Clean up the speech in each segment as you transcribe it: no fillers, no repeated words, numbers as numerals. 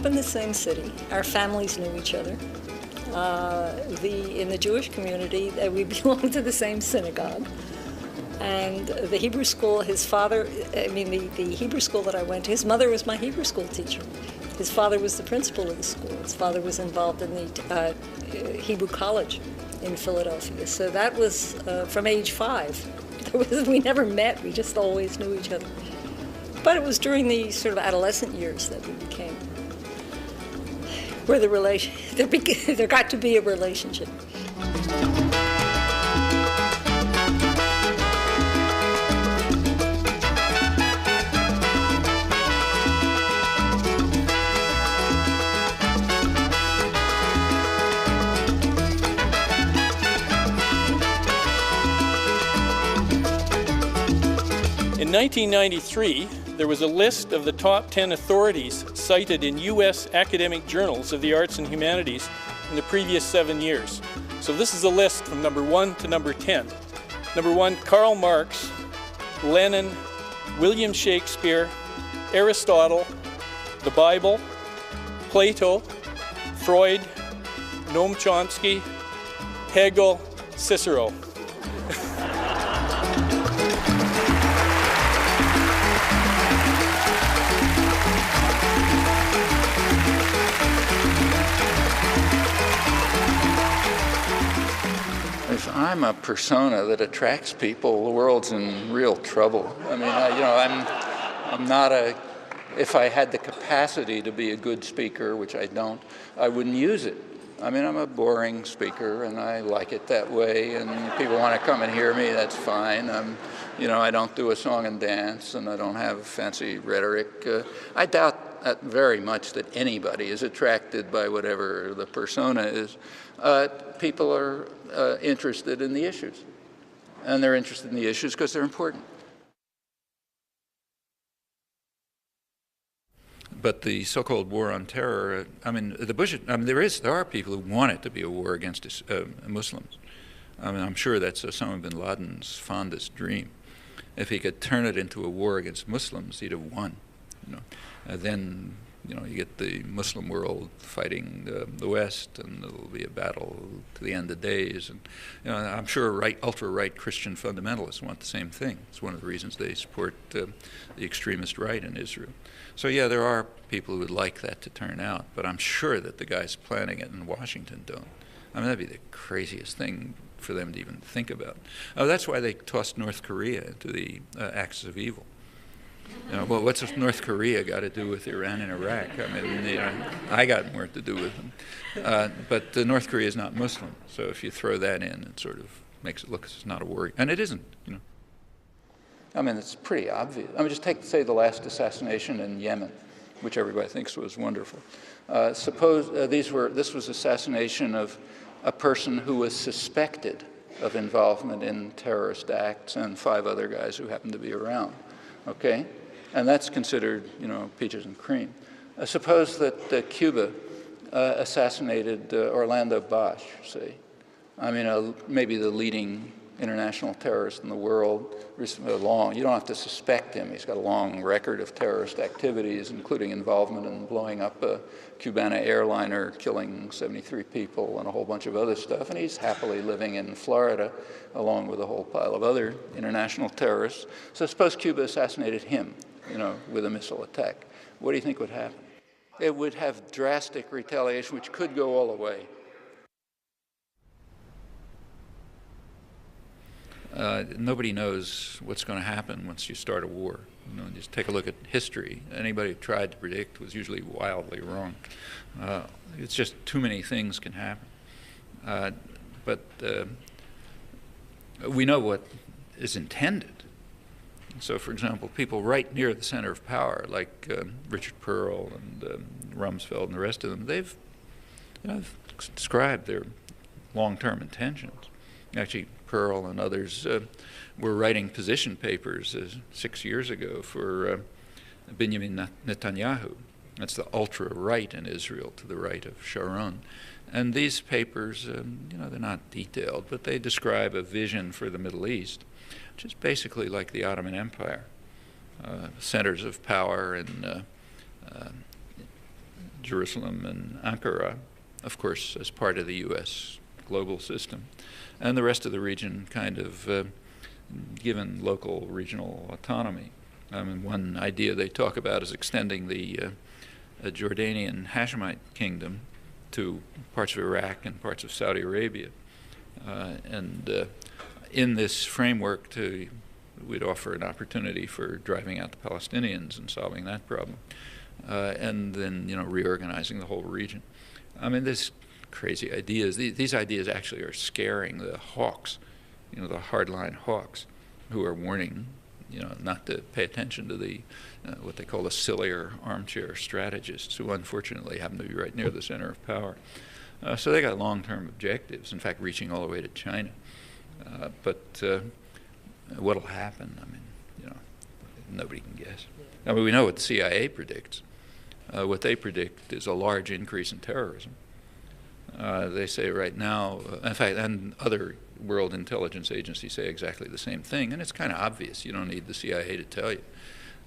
up in the same city. Our families knew each other. In the Jewish community, we belonged to the same synagogue. And the Hebrew school, the Hebrew school that I went to, his mother was my Hebrew school teacher. His father was the principal of the school. His father was involved in the Hebrew college in Philadelphia. So that was from age 5. We never met, we just always knew each other. But it was during the sort of adolescent years that we became, where there got to be a relationship. In 1993, there was a list of the top 10 authorities cited in U.S. academic journals of the arts and humanities in the previous 7 years. So this is a list from number 1 to number 10. Number 1, Karl Marx, Lenin, William Shakespeare, Aristotle, the Bible, Plato, Freud, Noam Chomsky, Hegel, Cicero. If I'm a persona that attracts people, the world's in real trouble. I mean, I'm not if I had the capacity to be a good speaker, which I don't, I wouldn't use it. I mean, I'm a boring speaker, and I like it that way, and people want to come and hear me, that's fine. I don't do a song and dance, and I don't have fancy rhetoric. I doubt very much that anybody is attracted by whatever the persona is. People are interested in the issues, and they're interested in the issues because they're important. But the so-called war on terror, there are people who want it to be a war against Muslims. I mean, I'm sure that's Osama bin Laden's fondest dream. If he could turn it into a war against Muslims, he'd have won. Then you get the Muslim world fighting the West, and there'll be a battle to the end of days. And I'm sure ultra-right Christian fundamentalists want the same thing. It's one of the reasons they support the extremist right in Israel. So yeah, there are people who would like that to turn out, but I'm sure that the guys planning it in Washington don't. I mean, that'd be the craziest thing for them to even think about. That's why they tossed North Korea into the axis of evil. Well, what's North Korea got to do with Iran and Iraq? I mean, I got more to do with them. But North Korea is not Muslim, so if you throw that in, it sort of makes it look as it's not a war. And it isn't, I mean, it's pretty obvious. I mean, just say the last assassination in Yemen, which everybody thinks was wonderful. Suppose this was assassination of a person who was suspected of involvement in terrorist acts and 5 other guys who happened to be around. Okay, and that's considered, peaches and cream. Suppose that Cuba assassinated Orlando Bosch, say. I mean, maybe the leading international terrorist in the world. You don't have to suspect him. He's got a long record of terrorist activities, including involvement in blowing up a Cubana airliner, killing 73 people, and a whole bunch of other stuff. And he's happily living in Florida, along with a whole pile of other international terrorists. So suppose Cuba assassinated him, with a missile attack. What do you think would happen? It would have drastic retaliation, which could go all the way. Nobody knows what's going to happen once you start a war. Just take a look at history. Anybody who tried to predict was usually wildly wrong. It's just too many things can happen. But we know what is intended. So, for example, people right near the center of power, like Richard Pearl and Rumsfeld and the rest of them, they've described their long-term intentions. Actually, Pearl and others were writing position papers 6 years ago for Benjamin Netanyahu. That's the ultra-right in Israel, to the right of Sharon. And these papers, they're not detailed, but they describe a vision for the Middle East, which is basically like the Ottoman Empire. Centers of power in Jerusalem and Ankara, of course, as part of the U.S. global system, and the rest of the region kind of given local regional autonomy. One idea they talk about is extending the Jordanian Hashemite kingdom to parts of Iraq and parts of Saudi Arabia. In this framework, we'd offer an opportunity for driving out the Palestinians and solving that problem, and then reorganizing the whole region. There's crazy ideas. These ideas actually are scaring the hawks, the hardline hawks, who are warning, not to pay attention to the what they call the sillier armchair strategists, who unfortunately happen to be right near the center of power. So they got long-term objectives, in fact, reaching all the way to China. But what'll happen? Nobody can guess. We know what the CIA predicts. What they predict is a large increase in terrorism. They say right now, in fact, and other world intelligence agencies say exactly the same thing, and it's kind of obvious. You don't need the CIA to tell you.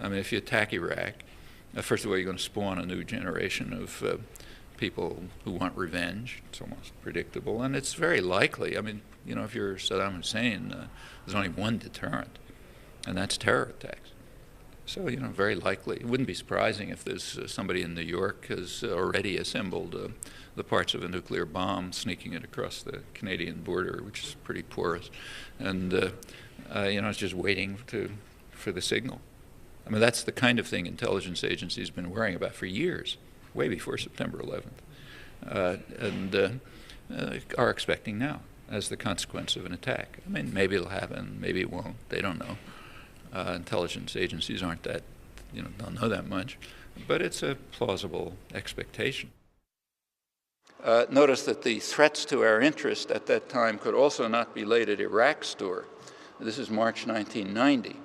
If you attack Iraq, first of all, you're going to spawn a new generation of people who want revenge. It's almost predictable, and it's very likely. If you're Saddam Hussein, there's only one deterrent, and that's terror attacks. So, very likely. It wouldn't be surprising if there's somebody in New York has already assembled the parts of a nuclear bomb, sneaking it across the Canadian border, which is pretty porous, and it's just waiting for the signal. That's the kind of thing intelligence agencies have been worrying about for years, way before September 11th, and are expecting now as the consequence of an attack. Maybe it'll happen, maybe it won't. They don't know. Intelligence agencies aren't that, don't know that much, but it's a plausible expectation. Notice that the threats to our interest at that time could also not be laid at Iraq's door. This is March 1990.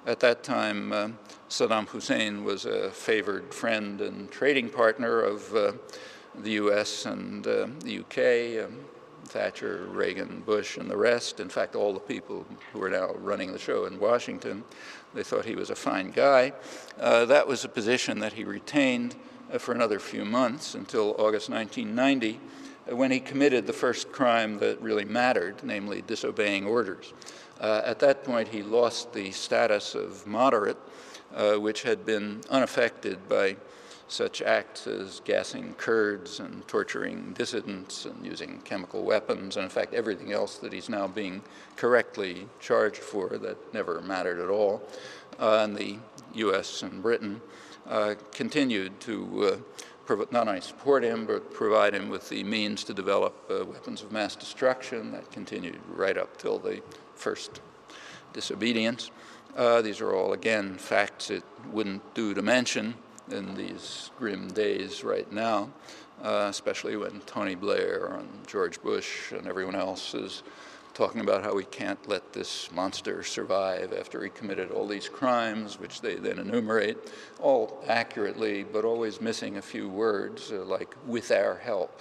At that time, Saddam Hussein was a favored friend and trading partner of the U.S. and the UK, Thatcher, Reagan, Bush, and the rest. In fact, all the people who are now running the show in Washington, they thought he was a fine guy. That was a position that he retained for another few months until August 1990, when he committed the first crime that really mattered, namely disobeying orders. At that point, he lost the status of moderate, which had been unaffected by such acts as gassing Kurds and torturing dissidents and using chemical weapons, and in fact everything else that he's now being correctly charged for that never mattered at all. And the US and Britain continued to not only support him, but provide him with the means to develop weapons of mass destruction. That continued right up till the first disobedience. These are all, again, facts it wouldn't do to mention in these grim days right now, especially when Tony Blair and George Bush and everyone else is talking about how we can't let this monster survive after he committed all these crimes, which they then enumerate, all accurately, but always missing a few words, like with our help,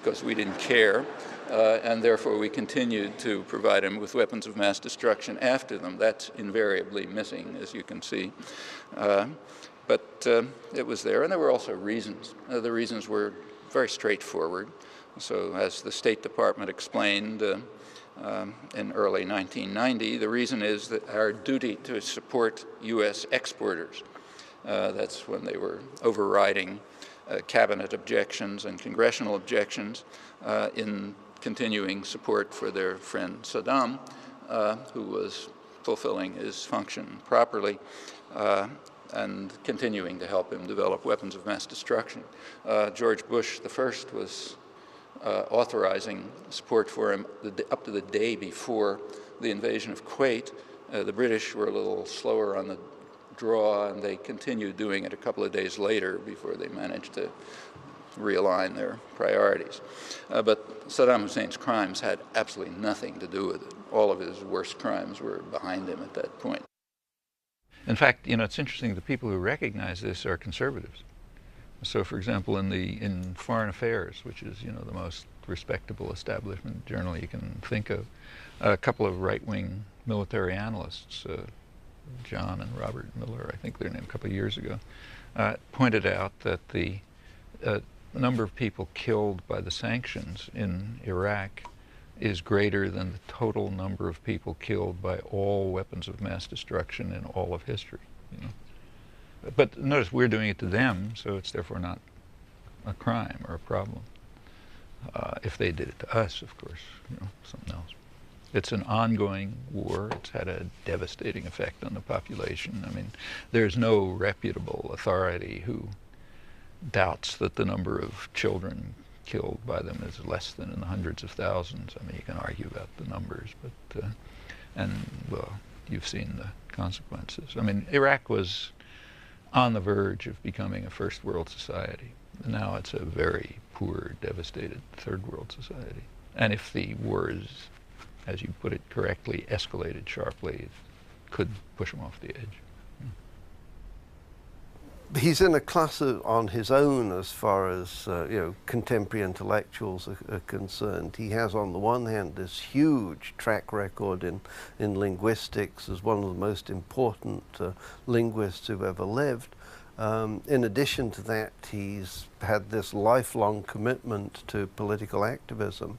because we didn't care, and therefore we continued to provide him with weapons of mass destruction after them. That's invariably missing, as you can see. But it was there, and there were also reasons. The reasons were very straightforward. So as the State Department explained in early 1990, the reason is that our duty to support U.S. exporters. That's when they were overriding cabinet objections and congressional objections in continuing support for their friend Saddam, who was fulfilling his function properly, and continuing to help him develop weapons of mass destruction. George Bush the first was authorizing support for him up to the day before the invasion of Kuwait. The British were a little slower on the draw, and they continued doing it a couple of days later before they managed to realign their priorities. But Saddam Hussein's crimes had absolutely nothing to do with it. All of his worst crimes were behind him at that point. In fact, it's interesting, the people who recognize this are conservatives. So, for example, in Foreign Affairs, which is, the most respectable establishment journal you can think of, a couple of right-wing military analysts, John and Robert Miller, I think their name, a couple of years ago, pointed out that the number of people killed by the sanctions in Iraq is greater than the total number of people killed by all weapons of mass destruction in all of history. You know? But notice we're doing it to them, so it's therefore not a crime or a problem. If they did it to us, of course, you know, something else. It's an ongoing war. It's had a devastating effect on the population. I mean, there's no reputable authority who doubts that the number of children killed by them is less than in the hundreds of thousands. I mean, you can argue about the numbers, but, and, well, you've seen the consequences. I mean, Iraq was on the verge of becoming a first world society. Now it's a very poor, devastated third world society. And if the war is, as you put it correctly, escalated sharply, it could push them off the edge. He's in a class on his own as far as you know, contemporary intellectuals are concerned. He has, on the one hand, this huge track record in linguistics as one of the most important linguists who've ever lived. In addition to that, he's had this lifelong commitment to political activism.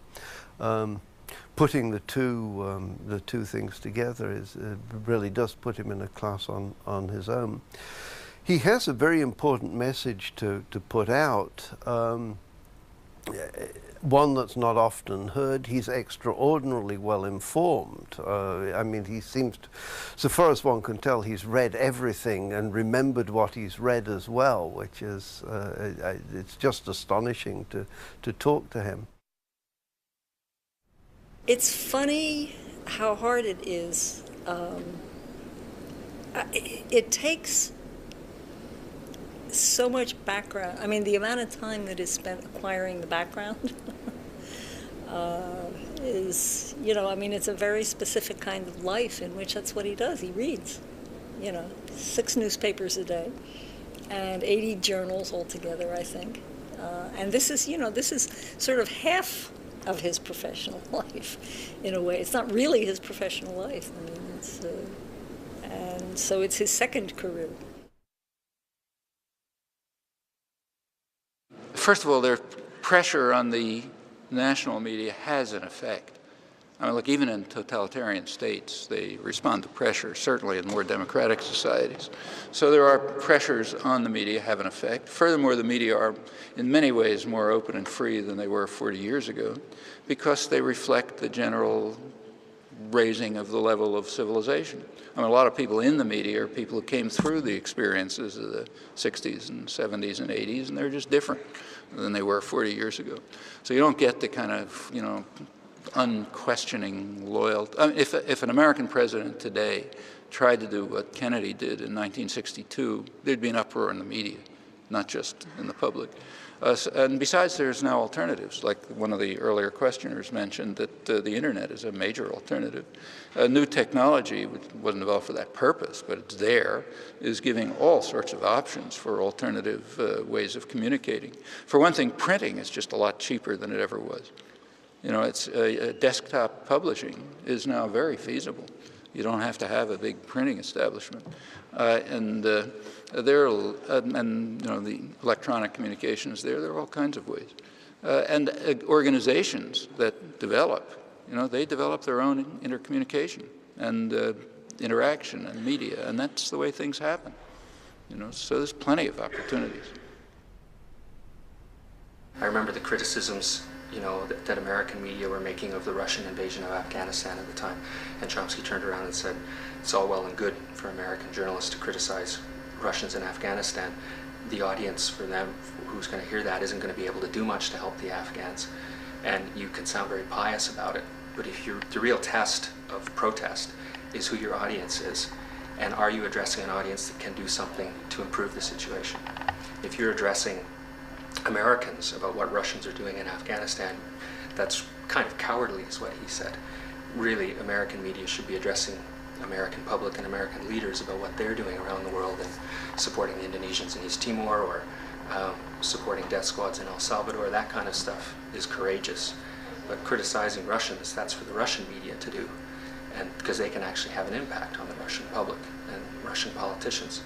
Putting the two things together really does put him in a class on his own. He has a very important message to put out, one that's not often heard. He's extraordinarily well informed. I mean, he seems to, so far as one can tell, he's read everything and remembered what he's read as well, which is, it's just astonishing to talk to him. It's funny how hard it is. It takes so much background. I mean, the amount of time that is spent acquiring the background is, you know, I mean, it's a very specific kind of life in which that's what he does. He reads, you know, 6 newspapers a day and 80 journals altogether, I think. And this is, you know, this is sort of half of his professional life, in a way. It's not really his professional life. I mean, it's, and so it's his second career. First of all, their pressure on the national media has an effect. I mean, look, even in totalitarian states, they respond to pressure, certainly in more democratic societies. So there are pressures on the media have an effect. Furthermore, the media are in many ways more open and free than they were 40 years ago because they reflect the general raising of the level of civilization. I mean, a lot of people in the media are people who came through the experiences of the 60s and 70s and 80s, and they're just different than they were 40 years ago. So you don't get the kind of, you know, unquestioning loyalty. I mean, if an American president today tried to do what Kennedy did in 1962, there'd be an uproar in the media, not just in the public. And besides, there's now alternatives, like one of the earlier questioners mentioned that the internet is a major alternative. New technology, which wasn't developed for that purpose, but it's there, is giving all sorts of options for alternative ways of communicating. For one thing, printing is just a lot cheaper than it ever was. You know, it's desktop publishing is now very feasible. You don't have to have a big printing establishment, and you know, the electronic communications there are all kinds of ways, and organizations that develop, you know, they develop their own intercommunication and interaction and media, and that's the way things happen. You know, so there's plenty of opportunities. I remember the criticisms, you know, that American media were making of the Russian invasion of Afghanistan at the time. And Chomsky turned around and said, it's all well and good for American journalists to criticize Russians in Afghanistan. The audience for them, who's going to hear that, isn't going to be able to do much to help the Afghans. And you can sound very pious about it, but if the real test of protest is who your audience is, and are you addressing an audience that can do something to improve the situation? If you're addressing Americans about what Russians are doing in Afghanistan, that's kind of cowardly, is what he said. Really, American media should be addressing American public and American leaders about what they're doing around the world and supporting the Indonesians in East Timor or supporting death squads in El Salvador. That kind of stuff is courageous. But criticizing Russians, that's for the Russian media to do, and because they can actually have an impact on the Russian public and Russian politicians.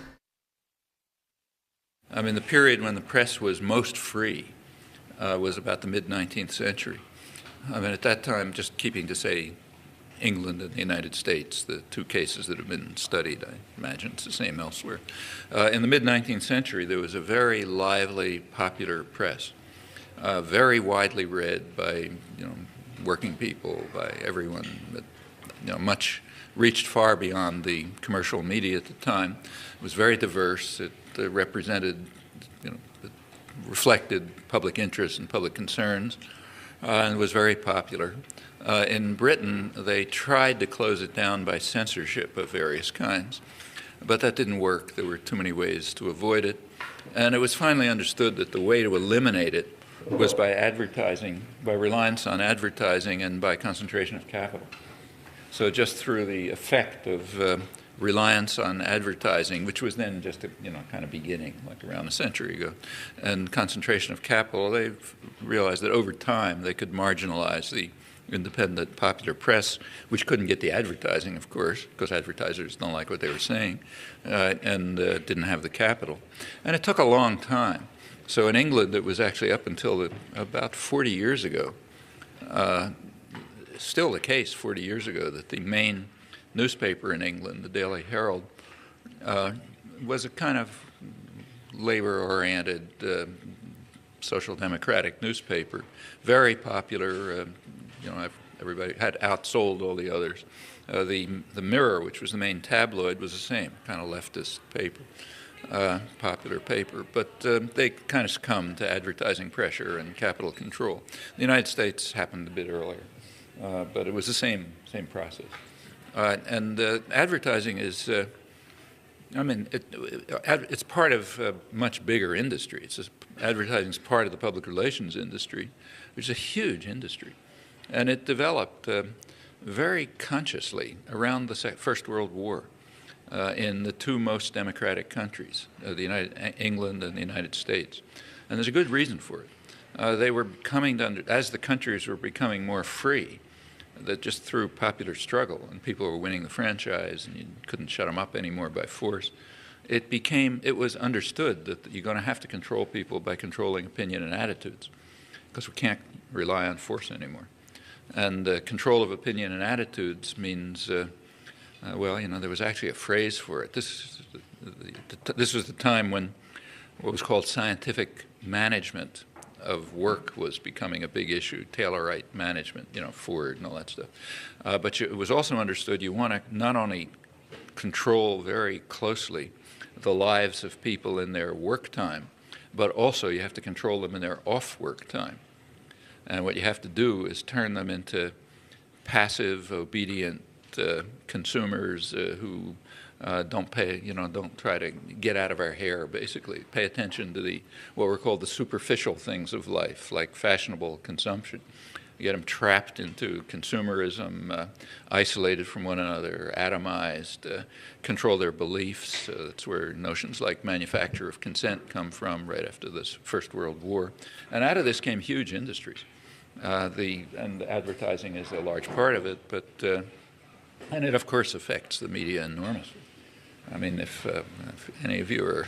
I mean, the period when the press was most free was about the mid-19th century. I mean, at that time, just keeping to say England and the United States, the two cases that have been studied, I imagine it's the same elsewhere. In the mid-19th century, there was a very lively, popular press, very widely read by working people, by everyone, but much reached far beyond the commercial media at the time. It was very diverse. It represented, it reflected public interests and public concerns, and was very popular. In Britain, they tried to close it down by censorship of various kinds, but that didn't work. There were too many ways to avoid it, and it was finally understood that the way to eliminate it was by advertising, by reliance on advertising and by concentration of capital. So just through the effect of reliance on advertising, which was then just a kind of beginning, like around a century ago, and concentration of capital, they realized that over time they could marginalize the independent popular press, which couldn't get the advertising, of course, because advertisers don't like what they were saying, and didn't have the capital. And it took a long time. So in England, it was actually up until about 40 years ago, still the case 40 years ago, that the main newspaper in England, the Daily Herald, was a kind of labor-oriented, social democratic newspaper, very popular. Everybody had outsold all the others. The Mirror, which was the main tabloid, was the same, kind of leftist paper, popular paper. But they kind of succumbed to advertising pressure and capital control. The United States happened a bit earlier, but it was the same process. And advertising is, it's part of a much bigger industry. Advertising is part of the public relations industry, which is a huge industry. And it developed very consciously around the First World War in the two most democratic countries, England and the United States. And there's a good reason for it. They were coming to as the countries were becoming more free, that just through popular struggle, and people were winning the franchise, and you couldn't shut them up anymore by force, it was understood that you're going to have to control people by controlling opinion and attitudes, because we can't rely on force anymore. And control of opinion and attitudes means, there was actually a phrase for it. This was the time when what was called scientific management of work was becoming a big issue, Taylorite management, Ford and all that stuff. But it was also understood you want to not only control very closely the lives of people in their work time, but also you have to control them in their off-work time. And what you have to do is turn them into passive, obedient consumers who don't pay, don't try to get out of our hair, basically. Pay attention to what were called the superficial things of life, like fashionable consumption. You get them trapped into consumerism, isolated from one another, atomized, control their beliefs. That's where notions like manufacture of consent come from right after this First World War. And out of this came huge industries. And advertising is a large part of it, and it, of course, affects the media enormously. I mean, if any of you are,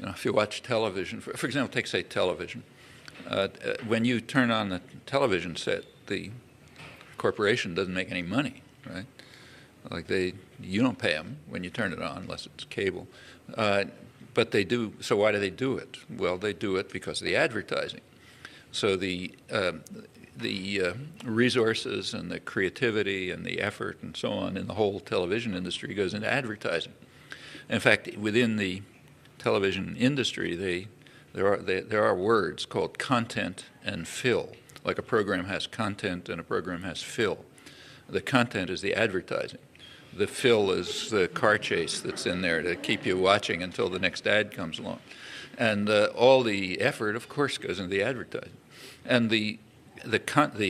if you watch television, for example, take, say, television. When you turn on the television set, the corporation doesn't make any money, right? Like you don't pay them when you turn it on, unless it's cable. But they do. So why do they do it? Well, they do it because of the advertising. So the resources and the creativity and the effort and so on in the whole television industry goes into advertising. In fact, within the television industry, there are words called content and fill. Like a program has content and a program has fill. The content is the advertising. The fill is the car chase that's in there to keep you watching until the next ad comes along. And all the effort, of course, goes into the advertising. And the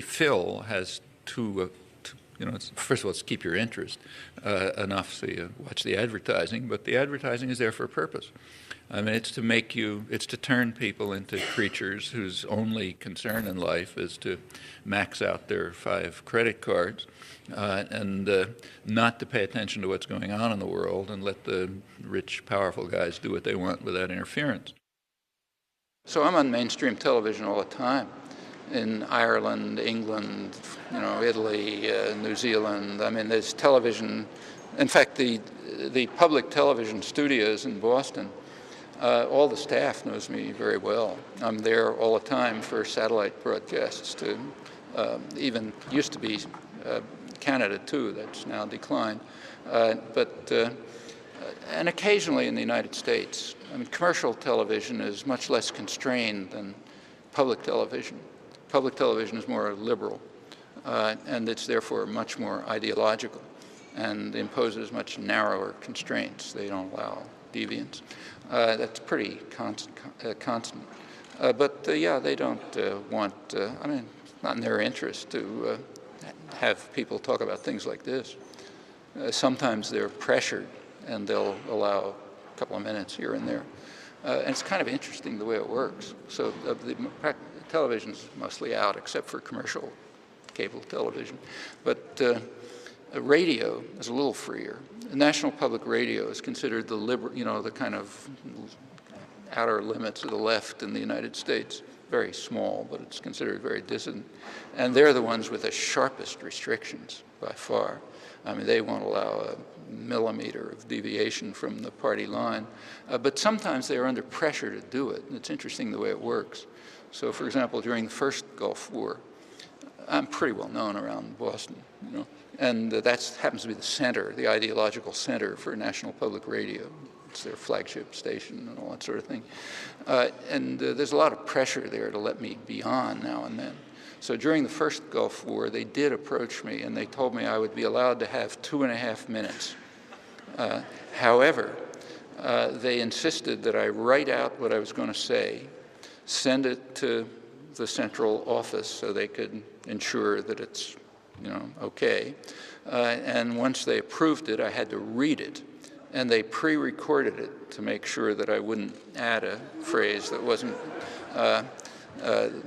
fill has two You know, first of all, it's to keep your interest enough so you watch the advertising, but the advertising is there for a purpose. I mean, it's to turn people into creatures whose only concern in life is to max out their 5 credit cards and not to pay attention to what's going on in the world and let the rich, powerful guys do what they want without interference. So I'm on mainstream television all the time. In Ireland, England, you know, Italy, New Zealand. I mean, there's television. In fact, the public television studios in Boston, all the staff knows me very well. I'm there all the time for satellite broadcasts to even used to be Canada too, that's now declined. And occasionally in the United States. I mean, commercial television is much less constrained than public television. Public television is more liberal, and it's therefore much more ideological and imposes much narrower constraints. They don't allow deviance. That's pretty constant. Yeah, they don't want, I mean, it's not in their interest to have people talk about things like this. Sometimes they're pressured, and they'll allow a couple of minutes here and there. And it's kind of interesting the way it works. So the television's mostly out, except for commercial cable television. But radio is a little freer. The National Public Radio is considered the liberal, you know, the kind of outer limits of the left in the United States. Very small, but it's considered very dissident. And they're the ones with the sharpest restrictions by far. I mean, they won't allow a millimeter of deviation from the party line. But sometimes they are under pressure to do it. And it's interesting the way it works. So, for example, during the first Gulf War, I'm pretty well known around Boston, you know, and that happens to be the center, the ideological center for National Public Radio. It's their flagship station and all that sort of thing. There's a lot of pressure there to let me be on now and then. So during the first Gulf War, they did approach me, and they told me I would be allowed to have 2.5 minutes. However, they insisted that I write out what I was going to say, send it to the central office so they could ensure that it's, you know, okay. And once they approved it, I had to read it. And they pre-recorded it to make sure that I wouldn't add a phrase that wasn't,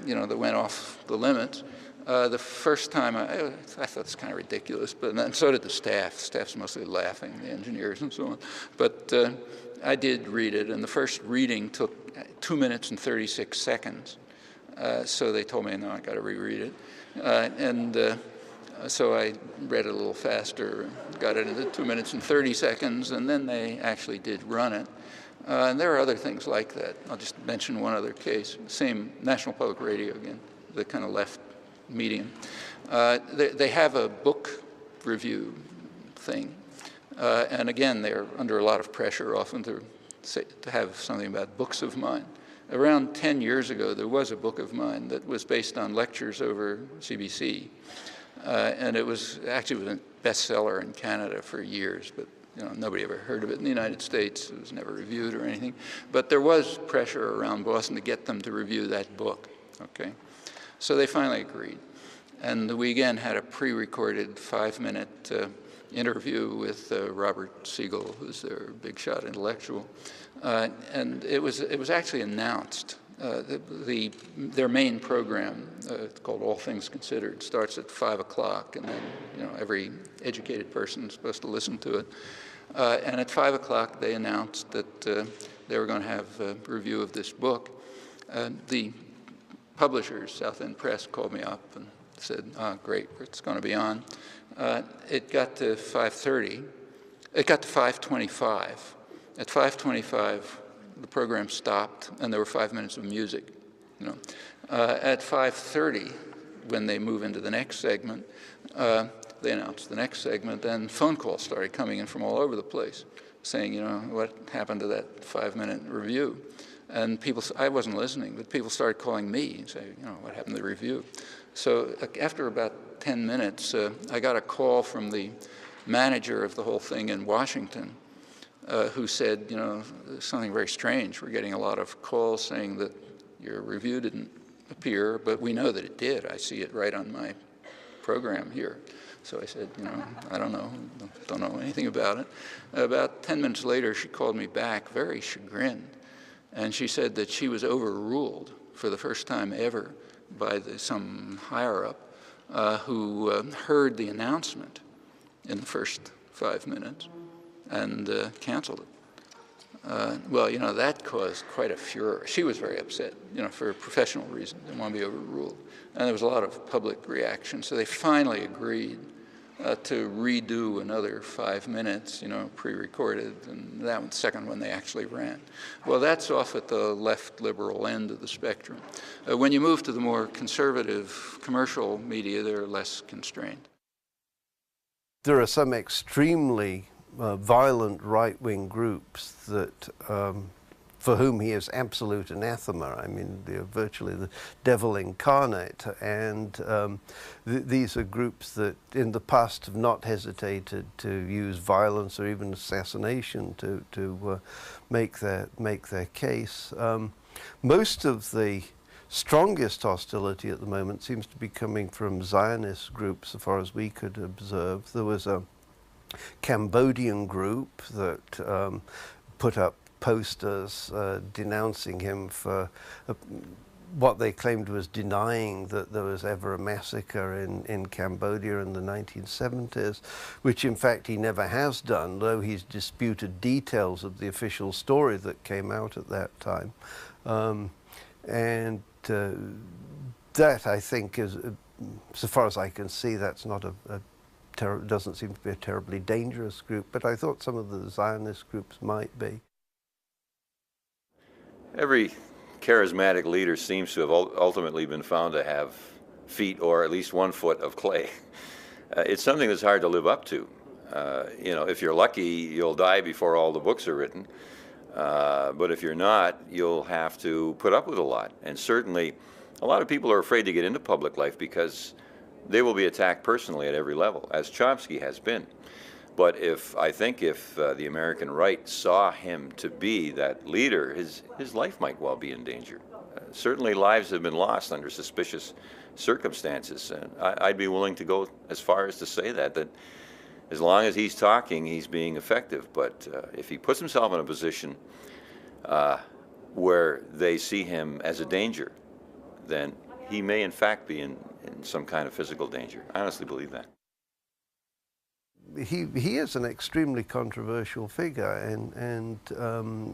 you know, that went off the limits. The first time, I thought it's kind of ridiculous, but and so did the staff. The staff's mostly laughing, the engineers and so on. But I did read it, and the first reading took 2 minutes and 36 seconds. So they told me, no, I got to reread it. So I read it a little faster, got it into 2 minutes and 30 seconds, and then they actually did run it. And there are other things like that. I'll just mention one other case. Same National Public Radio again, the kind of left medium. They have a book review thing. And again, they're under a lot of pressure often to have something about books of mine. Around 10 years ago, there was a book of mine that was based on lectures over CBC. And it was actually a bestseller in Canada for years, but you know, nobody ever heard of it in the United States. It was never reviewed or anything. But there was pressure around Boston to get them to review that book, okay? So they finally agreed. And we again had a pre-recorded 5-minute interview with Robert Siegel, who's their big shot intellectual. And it was actually announced. Their main program, it's called All Things Considered, starts at 5 o'clock, and then you know every educated person is supposed to listen to it. And at 5 o'clock, they announced that they were going to have a review of this book. The publishers, South End Press, called me up and said, "Oh, great, it's going to be on." It got to 5:30. It got to 5:25. At 5:25. The program stopped, and there were 5 minutes of music. You know, at 5:30, when they move into the next segment, they announced the next segment, and phone calls started coming in from all over the place, saying, you know, what happened to that 5-minute review? And people, I wasn't listening, but people started calling me and saying, you know, what happened to the review? So after about 10 minutes, I got a call from the manager of the whole thing in Washington, who said, you know, something very strange. We're getting a lot of calls saying that your review didn't appear, but we know that it did. I see it right on my program here. So I said, you know, I don't know anything about it. About 10 minutes later, she called me back, very chagrined, and she said that she was overruled for the first time ever by some higher-up who heard the announcement in the first 5 minutes and canceled it. Well, you know, that caused quite a furor. She was very upset, you know, for professional reasons. Didn't want to be overruled. And there was a lot of public reaction. So they finally agreed to redo another 5 minutes, you know, pre-recorded, and that was the second one they actually ran. Well, that's off at the left liberal end of the spectrum. When you move to the more conservative commercial media, they're less constrained. There are some extremely violent right-wing groups that, for whom he is absolute anathema. I mean, they're virtually the devil incarnate, and these are groups that in the past have not hesitated to use violence or even assassination to make their case. Most of the strongest hostility at the moment seems to be coming from Zionist groups, as far as we could observe. There was a Cambodian group that put up posters denouncing him for what they claimed was denying that there was ever a massacre in Cambodia in the 1970s, which in fact he never has done, though he's disputed details of the official story that came out at that time. And that, I think, is, so far as I can see, that's not doesn't seem to be a terribly dangerous group, but I thought some of the Zionist groups might be. Every charismatic leader seems to have ultimately been found to have feet, or at least 1 foot of clay. It's something that's hard to live up to. You know, if you're lucky, you'll die before all the books are written. But if you're not, you'll have to put up with a lot. And certainly, a lot of people are afraid to get into public life because they will be attacked personally at every level, as Chomsky has been. But I think if the American right saw him to be that leader, his life might well be in danger. Certainly lives have been lost under suspicious circumstances. And I'd be willing to go as far as to say that as long as he's talking, he's being effective. But if he puts himself in a position where they see him as a danger, then he may in fact be in some kind of physical danger. I honestly believe that. He is an extremely controversial figure, and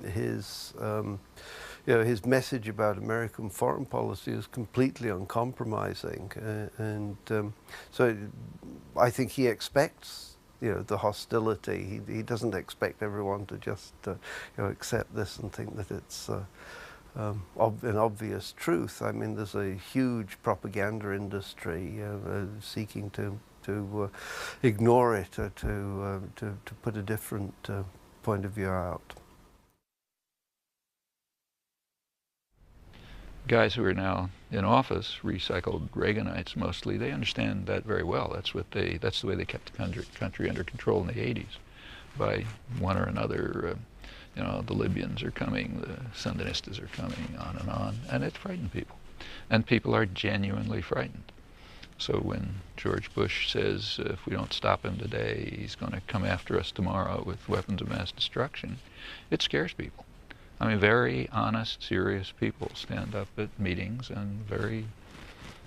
his you know, his message about American foreign policy is completely uncompromising, so I think he expects, you know, the hostility. He doesn't expect everyone to just you know, accept this and think that it's an obvious truth. I mean, there's a huge propaganda industry seeking to ignore it or to put a different point of view out. Guys who are now in office, recycled Reaganites mostly, they understand that very well. That's the way they kept the country under control in the 80s, by one or another. You know, the Libyans are coming, the Sandinistas are coming, on, and it frightened people, and people are genuinely frightened. So when George Bush says if we don't stop him today, he's going to come after us tomorrow with weapons of mass destruction, it scares people. I mean, very honest, serious people stand up at meetings and very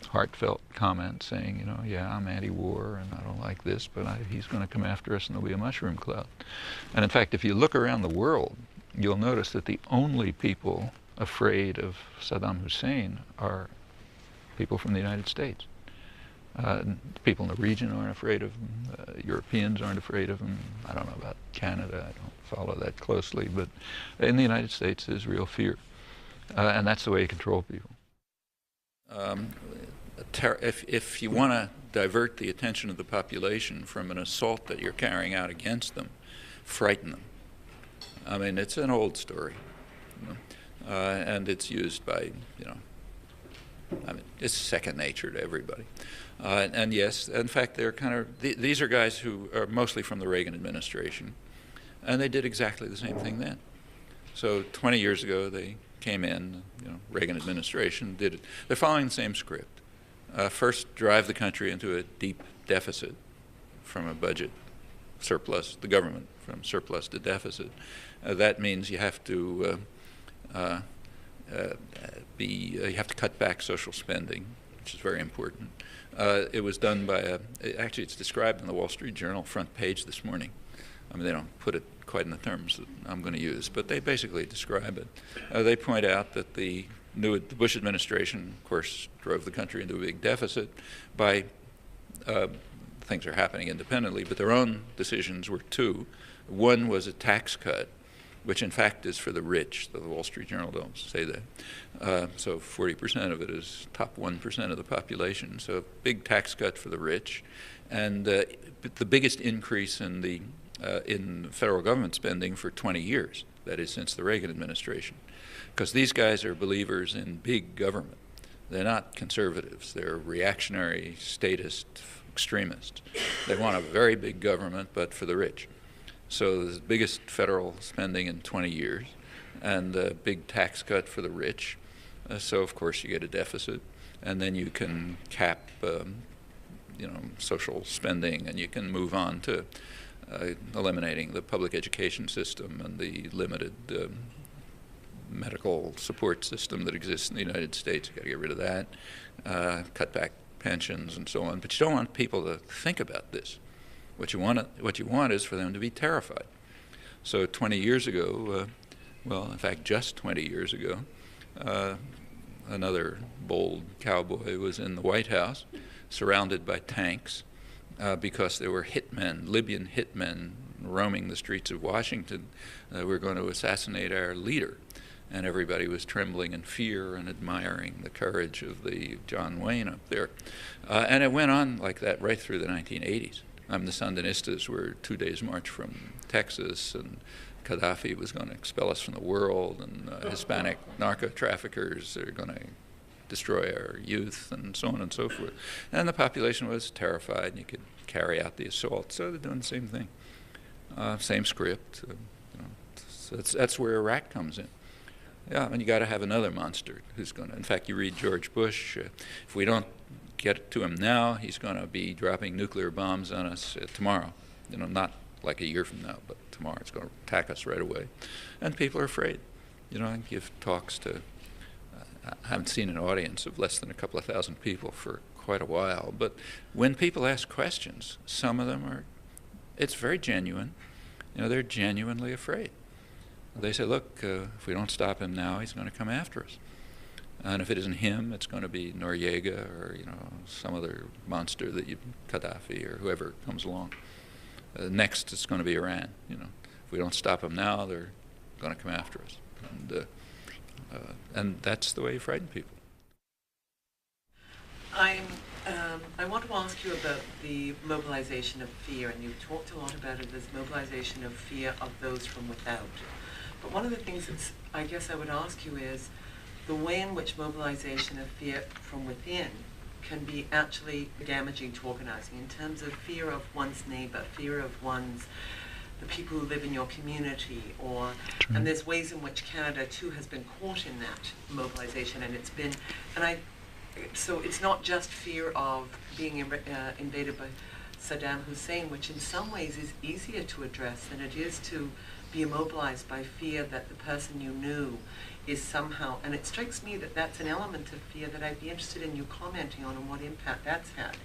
heartfelt comments saying, you know, yeah, I'm anti-war and I don't like this, but he's going to come after us and there'll be a mushroom cloud. And in fact, if you look around the world, you'll notice that the only people afraid of Saddam Hussein are people from the United States. People in the region aren't afraid of him. Europeans aren't afraid of him. I don't know about Canada. I don't follow that closely. But in the United States, there's real fear. And that's the way you control people. If you want to divert the attention of the population from an assault that you're carrying out against them, frighten them. I mean, it's an old story. You know? And it's used by, you know, I mean, it's second nature to everybody. And yes, in fact, they're kind of, these are guys who are mostly from the Reagan administration, and they did exactly the same thing then. So 20 years ago, they came in, you know, Reagan administration did it. They're following the same script. First, drive the country into a deep deficit from a budget surplus, the government from surplus to deficit. That means you have to you have to cut back social spending, which is very important. It was done by actually it's described in the Wall Street Journal front page this morning. I mean, they don't put it quite in the terms that I'm going to use, but they basically describe it. They point out that the Bush administration, of course, drove the country into a big deficit by things are happening independently, but their own decisions were two. One was a tax cut, which in fact is for the rich. The Wall Street Journal don't say that. So 40% of it is top 1% of the population. So a big tax cut for the rich, and the biggest increase in the in federal government spending for 20 years. That is since the Reagan administration, because these guys are believers in big government. They're not conservatives. They're reactionary, statist extremists. They want a very big government, but for the rich. So the biggest federal spending in 20 years, and a big tax cut for the rich. So of course you get a deficit, and then you can cap, social spending, and you can move on to eliminating the public education system and the limited medical support system that exists in the United States. You've got to get rid of that, cut back pensions and so on. But you don't want people to think about this. What you want is for them to be terrified. So 20 years ago, in fact, just 20 years ago, another bold cowboy was in the White House, surrounded by tanks, because there were hitmen, Libyan hitmen, roaming the streets of Washington. Were going to assassinate our leader. And everybody was trembling in fear and admiring the courage of the John Wayne up there. And it went on like that right through the 1980s. The Sandinistas were 2 days' march from Texas, and Gaddafi was going to expel us from the world, and Hispanic narco-traffickers are going to destroy our youth, and so on and so forth. And the population was terrified, and you could carry out the assault. So they're doing the same thing, same script. So that's where Iraq comes in. Yeah, and you got to have another monster who's going to. In fact, you read George Bush. If we don't get to him now, he's going to be dropping nuclear bombs on us tomorrow. Not like a year from now, but tomorrow. It's going to attack us right away, and people are afraid. I give talks to. I haven't seen an audience of less than a couple of thousand people for quite a while, but when people ask questions, some of them are. It's very genuine. They're genuinely afraid. They say, look, if we don't stop him now, he's going to come after us. And if it isn't him, it's going to be Noriega or some other monster Gaddafi or whoever comes along. Next, it's going to be Iran. If we don't stop them now, they're going to come after us. And that's the way you frighten people. I want to ask you about the mobilization of fear, and you've talked a lot about it, this mobilization of fear of those from without. But one of the things that I guess I would ask you is the way in which mobilization of fear from within can be actually damaging to organizing in terms of fear of one's neighbor, fear of the people who live in your community, and there's ways in which Canada too has been caught in that mobilization, so it's not just fear of being invaded by Saddam Hussein, which in some ways is easier to address than it is to be immobilized by fear that the person you knew is somehow, and it strikes me that that's an element of fear that I'd be interested in you commenting on and what impact that's had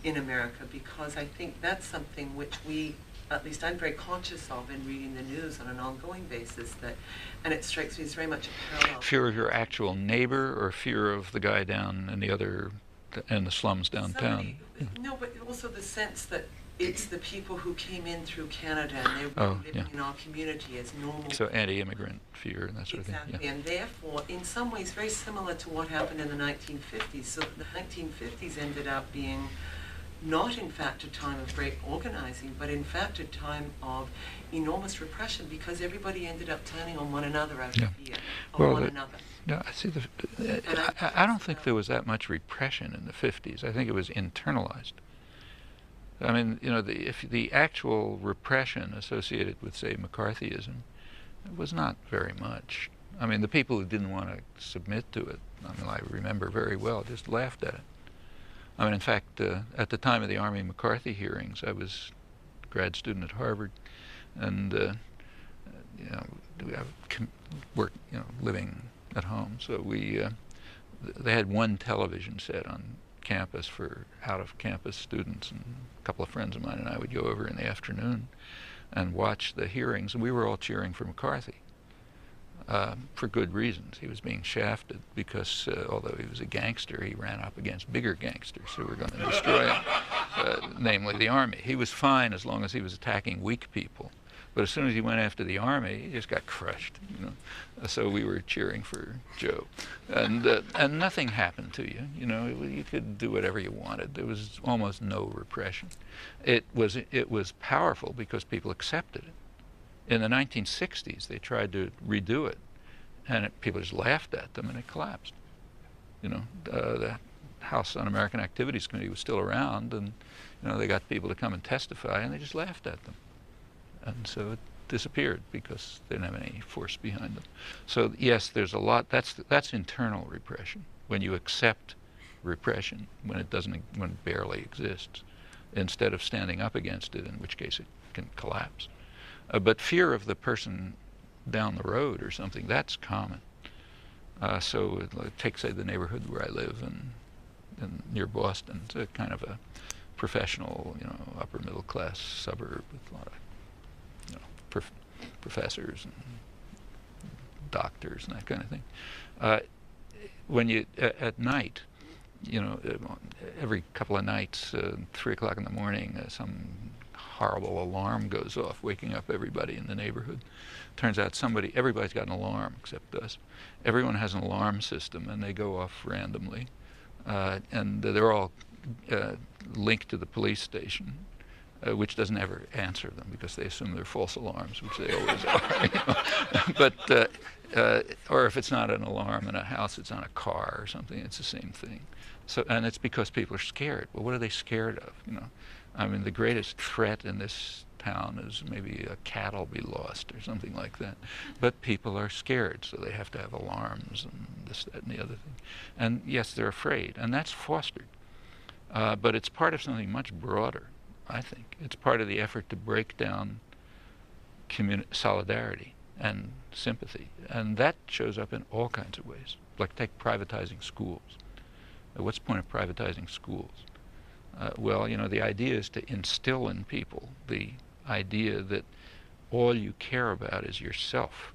in America, because I think that's something which at least I'm very conscious of in reading the news on an ongoing basis, and it strikes me as very much a parallel. Fear of your actual neighbor, or fear of the guy down in the slums downtown? No, but also the sense that it's the people who came in through Canada and they were living in our community as normal. So anti-immigrant fear and that sort of thing. Exactly, and therefore, in some ways, very similar to what happened in the 1950s. So the 1950s ended up being not in fact a time of great organizing, but in fact a time of enormous repression, because everybody ended up turning on one another out of fear of one another. No, I see. I don't think there was that much repression in the 50s. I think it was internalized. I mean, if the actual repression associated with, say, McCarthyism, it was not very much. I mean, the people who didn't want to submit to it, I remember very well, just laughed at it. I mean, in fact, at the time of the Army McCarthy hearings, I was a grad student at Harvard, and you know, living at home. So they had one television set on campus for out-of-campus students, and a couple of friends of mine and I would go over in the afternoon and watch the hearings, and we were all cheering for McCarthy. For good reasons. He was being shafted because although he was a gangster, he ran up against bigger gangsters who were going to destroy him, namely the Army. He was fine as long as he was attacking weak people, but as soon as he went after the Army, he just got crushed. You know? So we were cheering for Joe, and nothing happened to you. You know, you could do whatever you wanted. There was almost no repression. It was powerful because people accepted it. In the 1960s, they tried to redo it, and people just laughed at them, and it collapsed. You know, the House Un-American Activities Committee was still around, and you know, they got people to come and testify, and they just laughed at them, and so it disappeared because they didn't have any force behind them. So yes, there's a lot. That's internal repression, when you accept repression when it barely exists, instead of standing up against it, in which case it can collapse. But fear of the person down the road or something, that's common. So take, say, the neighborhood where I live in near Boston. It's a kind of a professional, you know, upper middle class suburb with a lot of, you know, professors and doctors and that kind of thing. When you, at night, you know, every couple of nights, 3 o'clock in the morning, some horrible alarm goes off, waking up everybody in the neighborhood. Turns out everybody's got an alarm except us. Everyone has an alarm system, and they go off randomly, and they're all linked to the police station, which doesn't ever answer them because they assume they're false alarms, which they always are. You know? But or if it's not an alarm in a house, it's on a car or something. It's the same thing. So, and it's because people are scared. Well, what are they scared of? You know, I mean, the greatest threat in this town is maybe a cattle be lost or something like that. But people are scared, so they have to have alarms and this, that, and the other thing. And yes, they're afraid, and that's fostered. But it's part of something much broader, I think. It's part of the effort to break down solidarity and sympathy. And that shows up in all kinds of ways. Like take privatizing schools. What's the point of privatizing schools? Well, you know, the idea is to instill in people the idea that all you care about is yourself.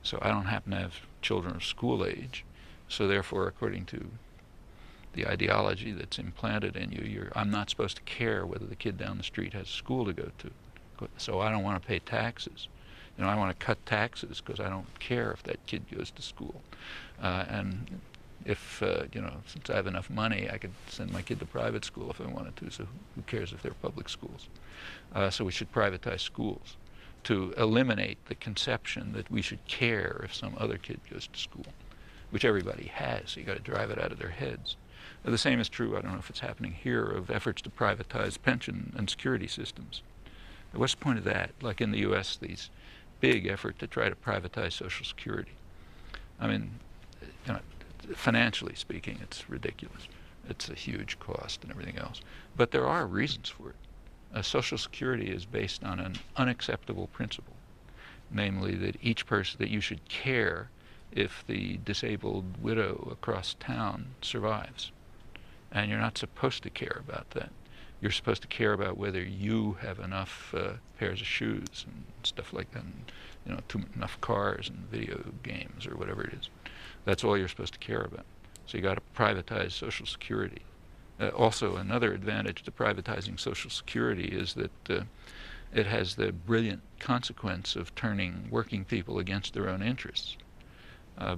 So I don't happen to have children of school age, so therefore, according to the ideology that's implanted in you, I'm not supposed to care whether the kid down the street has school to go to. So I don't want to pay taxes. You know, I want to cut taxes because I don't care if that kid goes to school. And if, you know, since I have enough money, I could send my kid to private school if I wanted to, so who cares if they're public schools? So we should privatize schools to eliminate the conception that we should care if some other kid goes to school, which everybody has. So you got to drive it out of their heads. The same is true, I don't know if it's happening here, of efforts to privatize pension and security systems. What's the point of that? Like in the U.S., these big effort to try to privatize Social Security. I mean, you know, financially speaking, it's ridiculous. It's a huge cost and everything else. But there are reasons for it. Social Security is based on an unacceptable principle, namely that each person, that you should care if the disabled widow across town survives. And you're not supposed to care about that. You're supposed to care about whether you have enough pairs of shoes and stuff like that, and, you know, enough cars and video games or whatever it is. That's all you're supposed to care about. So you got to privatize Social Security. Also, another advantage to privatizing Social Security is that it has the brilliant consequence of turning working people against their own interests.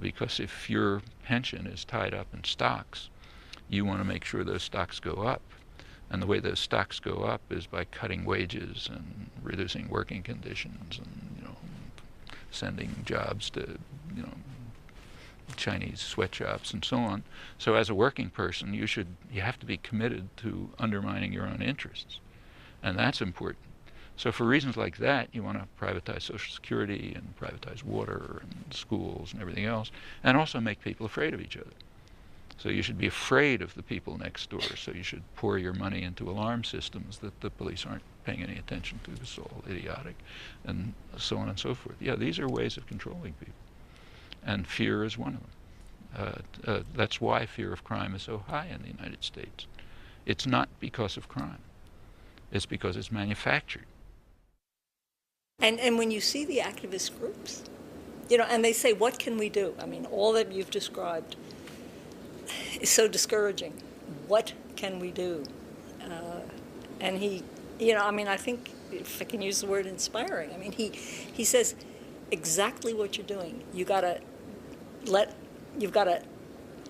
Because if your pension is tied up in stocks, you want to make sure those stocks go up. And the way those stocks go up is by cutting wages and reducing working conditions and, you know, sending jobs to, you know, Chinese sweatshops and so on. So as a working person, you have to be committed to undermining your own interests. And that's important. So for reasons like that, you want to privatize Social Security and privatize water and schools and everything else, and also make people afraid of each other. So you should be afraid of the people next door. So you should pour your money into alarm systems that the police aren't paying any attention to. It's all idiotic, and so on and so forth. Yeah, these are ways of controlling people, and fear is one of them. That's why fear of crime is so high in the United States. It's not because of crime. It's because it's manufactured. And when you see the activist groups, you know, and they say, what can we do? I mean, all that you've described is so discouraging. What can we do? And he, you know, I mean, I think, if I can use the word inspiring, I mean, he says exactly what you're doing. You've got to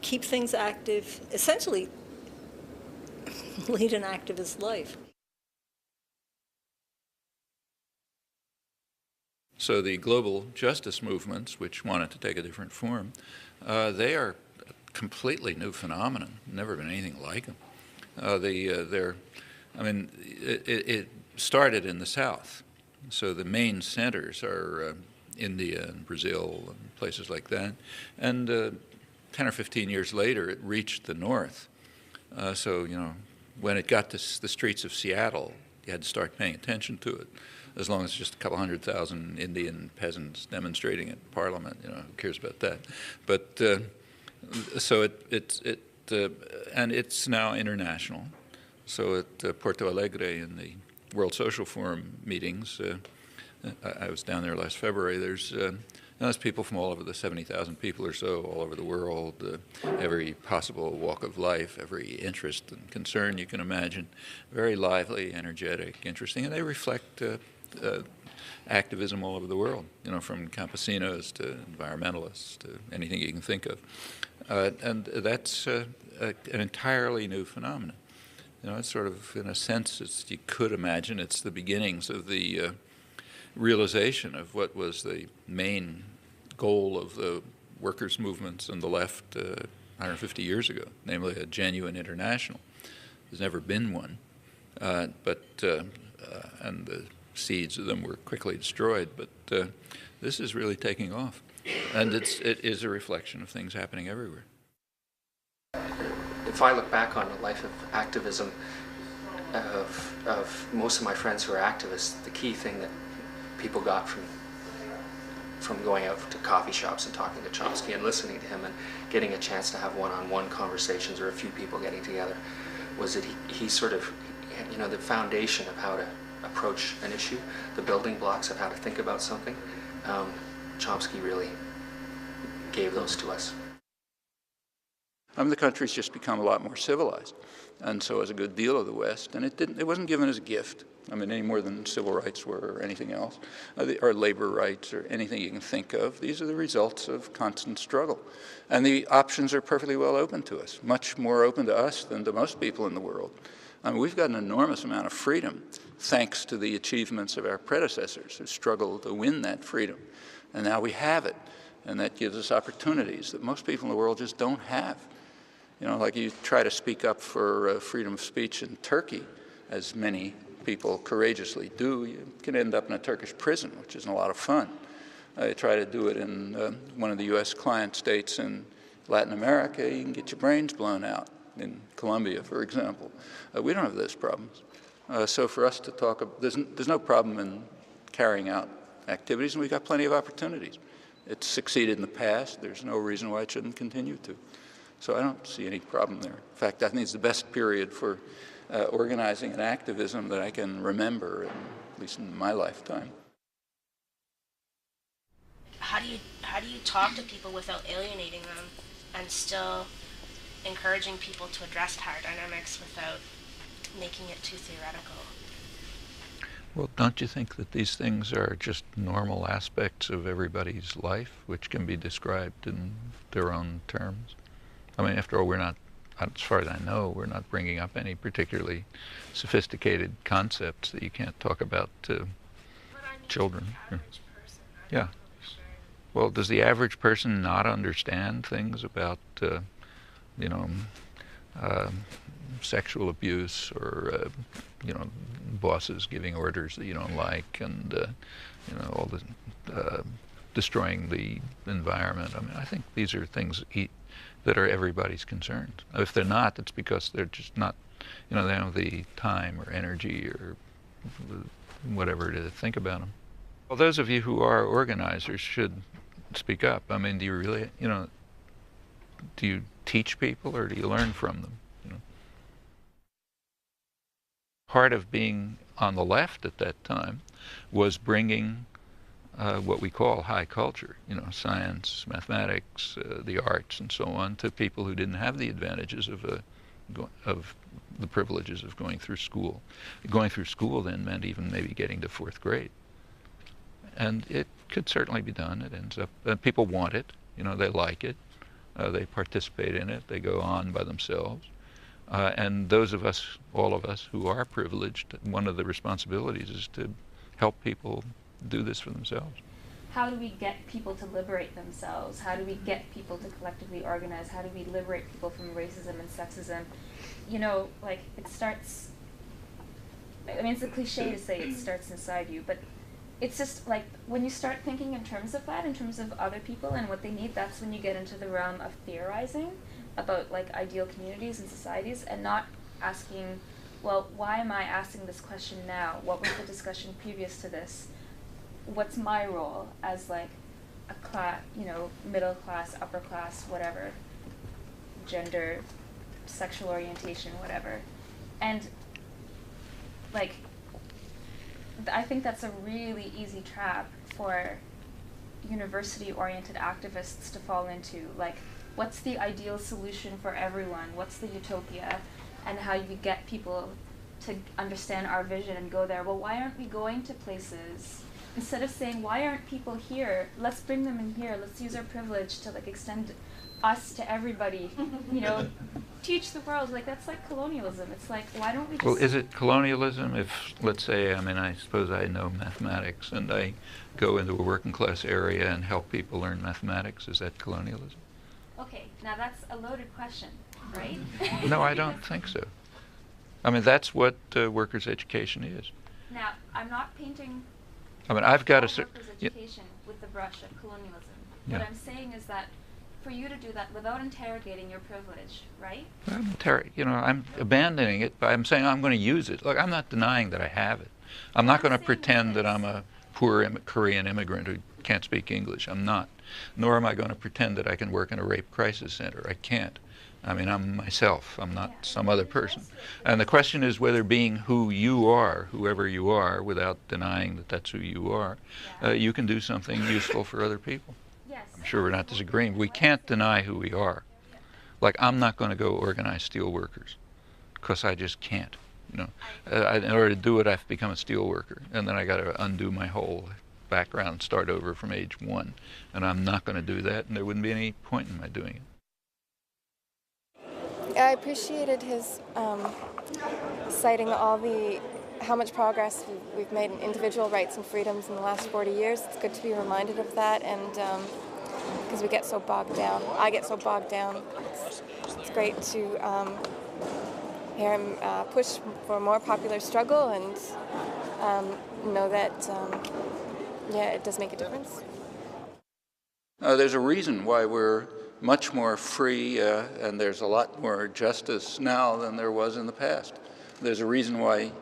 keep things active, essentially lead an activist life. So the global justice movements, which wanted to take a different form, they are a completely new phenomenon. Never been anything like them. It started in the South. So the main centers are India and Brazil and places like that. And 10 or 15 years later, it reached the North. So, you know, when it got to the streets of Seattle, you had to start paying attention to it. As long as it's just a couple 100,000 Indian peasants demonstrating at Parliament, you know, who cares about that? But so and it's now international. So at Porto Alegre in the World Social Forum meetings, I was down there last February. There's people from all over the 70,000 people or so, all over the world, every possible walk of life, every interest and concern you can imagine. Very lively, energetic, interesting, and they reflect activism all over the world, you know, from campesinos to environmentalists to anything you can think of. And that's an entirely new phenomenon. You know, it's sort of, in a sense, you could imagine it's the beginnings of the realization of what was the main goal of the workers' movements and the left 150 years ago, namely a genuine international. There's never been one, and the seeds of them were quickly destroyed, but this is really taking off. And it is a reflection of things happening everywhere. If I look back on the life of activism of most of my friends who are activists, the key thing that people got from going out to coffee shops and talking to Chomsky and listening to him and getting a chance to have one-on-one conversations or a few people getting together was that he sort of, you know, the foundation of how to approach an issue, the building blocks of how to think about something, Chomsky really gave those to us. The country's just become a lot more civilized, and so has a good deal of the West, and it wasn't given as a gift. I mean, any more than civil rights were or anything else, or labor rights or anything you can think of. These are the results of constant struggle. And the options are perfectly well open to us, much more open to us than to most people in the world. I mean, we've got an enormous amount of freedom thanks to the achievements of our predecessors who struggled to win that freedom. And now we have it, and that gives us opportunities that most people in the world just don't have. You know, like you try to speak up for freedom of speech in Turkey, as many people courageously do, you can end up in a Turkish prison, which isn't a lot of fun. You try to do it in one of the U.S. client states in Latin America, you can get your brains blown out. In Colombia, for example. We don't have those problems. So for us to talk, there's no problem in carrying out activities, and we've got plenty of opportunities. It's succeeded in the past. There's no reason why it shouldn't continue to. So I don't see any problem there. In fact, I think it's the best period for organizing and activism that I can remember, at least in my lifetime. How do you talk to people without alienating them and still encouraging people to address power dynamics without making it too theoretical? Well, don't you think that these things are just normal aspects of everybody's life, which can be described in their own terms? I mean, after all, we're not, as far as I know, we're not bringing up any particularly sophisticated concepts that you can't talk about to children. The average person, yeah. Well, does the average person not understand things about, you know, sexual abuse or, you know, bosses giving orders that you don't like, and, you know, all the destroying the environment? I mean, I think these are things that are everybody's concerns. If they're not, it's because they're just not, they don't have the time or energy or whatever to think about them. Well, those of you who are organizers should speak up. I mean, do you really, do you teach people or do you learn from them? Part of being on the left at that time was bringing what we call high culture, science, mathematics, the arts, and so on, to people who didn't have the advantages of the privileges of going through school. Going through school then meant even maybe getting to 4th grade. And it could certainly be done. It ends up, people want it, they like it, they participate in it, they go on by themselves. And those of us, all of us who are privileged, one of the responsibilities is to help people do this for themselves. How do we get people to liberate themselves? How do we get people to collectively organize? How do we liberate people from racism and sexism? It starts, it's a cliche to say it starts inside you, but it's just when you start thinking in terms of that, in terms of other people and what they need, that's when you get into the realm of theorizing about ideal communities and societies, and not asking, well, why am I asking this question now? What was the discussion previous to this? What's my role as a class, middle class, upper class, whatever, gender, sexual orientation, whatever. And I think that's a really easy trap for university-oriented activists to fall into. What's the ideal solution for everyone? What's the utopia? And how you get people to understand our vision and go there. Well, why aren't we going to places? Instead of saying, why aren't people here? Let's bring them in here. Let's use our privilege to extend us to everybody. Teach the world. That's colonialism. It's why don't we just... Well, is it colonialism if, let's say, I suppose I know mathematics and I go into a working class area and help people learn mathematics? Is that colonialism? Okay, now that's a loaded question, right? No, I don't think so. That's what workers' education is. Now, I'm not painting I've got workers' education with the brush of colonialism. Yeah. What I'm saying is that for you to do that without interrogating your privilege, right? I'm abandoning it, but I'm saying I'm going to use it. Look, I'm not denying that I have it. I'm not going to pretend that I'm a poor Korean immigrant who can't speak English. I'm not. Nor am I going to pretend that I can work in a rape crisis center. I can't. I'm myself. I'm not some other person. And the question is whether being who you are, whoever you are, without denying that that's who you are, you can do something useful for other people. I'm sure we're not disagreeing. We can't deny who we are. I'm not going to go organize steel workers because I just can't. In order to do it, I have to become a steel worker, and then I got to undo my whole background, start over from age 1, and I'm not going to do that, and there wouldn't be any point in my doing it. I appreciated his citing how much progress we've made in individual rights and freedoms in the last 40 years. It's good to be reminded of that, and because we get so bogged down. I get so bogged down. It's great to hear him push for a more popular struggle and know that, it does make a difference. There's a reason why we're much more free and there's a lot more justice now than there was in the past. There's a reason why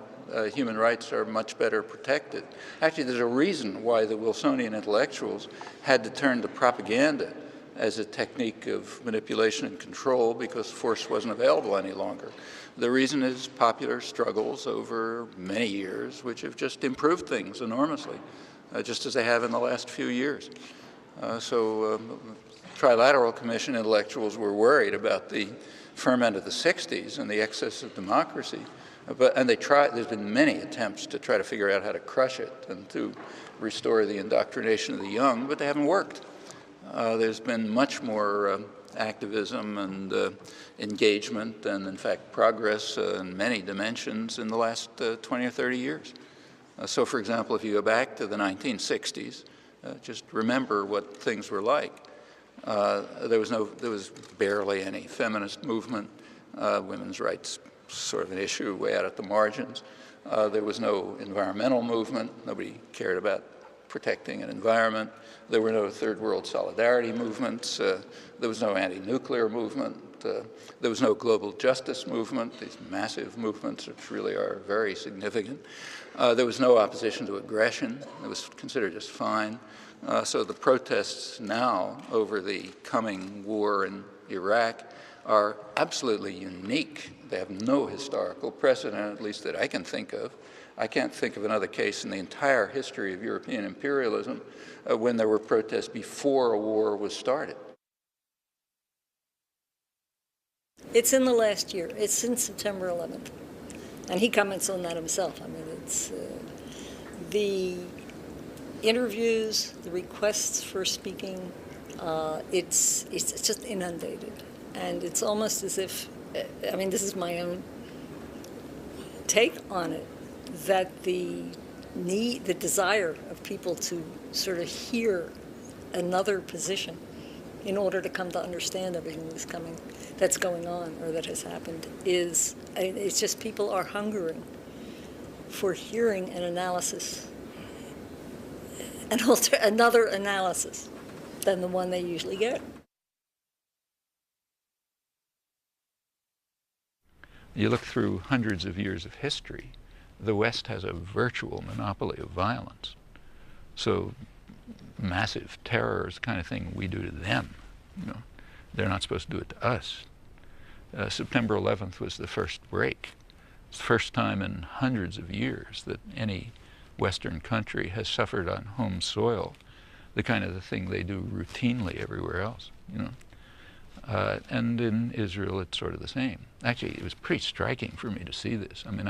human rights are much better protected. Actually, there's a reason why the Wilsonian intellectuals had to turn to propaganda as a technique of manipulation and control because force wasn't available any longer. The reason is popular struggles over many years, which have just improved things enormously, just as they have in the last few years. Trilateral Commission intellectuals were worried about the ferment of the 60s and the excess of democracy. There's been many attempts to try to figure out how to crush it and to restore the indoctrination of the young, but they haven't worked. There's been much more activism and engagement and, in fact, progress in many dimensions in the last 20 or 30 years. So, for example, if you go back to the 1960s, just remember what things were like. There was barely any feminist movement. Women's rights sort of an issue way out at the margins. There was no environmental movement. Nobody cared about protecting an environment. There were no third world solidarity movements. There was no anti-nuclear movement. There was no global justice movement, these massive movements which really are very significant. There was no opposition to aggression. It was considered just fine. So the protests now over the coming war in Iraq are absolutely unique. They have no historical precedent, at least that I can think of. I can't think of another case in the entire history of European imperialism when there were protests before a war was started. It's in the last year. It's since September 11th. And he comments on that himself. I mean, it's the interviews, the requests for speaking, it's just inundated. And it's almost as if, I mean, this is my own take on it, that the desire of people to sort of hear another position in order to come to understand everything that's going on or that has happened it's just people are hungering for hearing an analysis, another analysis than the one they usually get. You look through hundreds of years of history, the West has a virtual monopoly of violence. So massive terror is the kind of thing we do to them. You know, they're not supposed to do it to us. September 11th was the first break. It's the first time in hundreds of years that any Western country has suffered on home soil the kind of thing they do routinely everywhere else. You know. And in Israel, it's sort of the same. Actually, it was pretty striking for me to see this. I mean,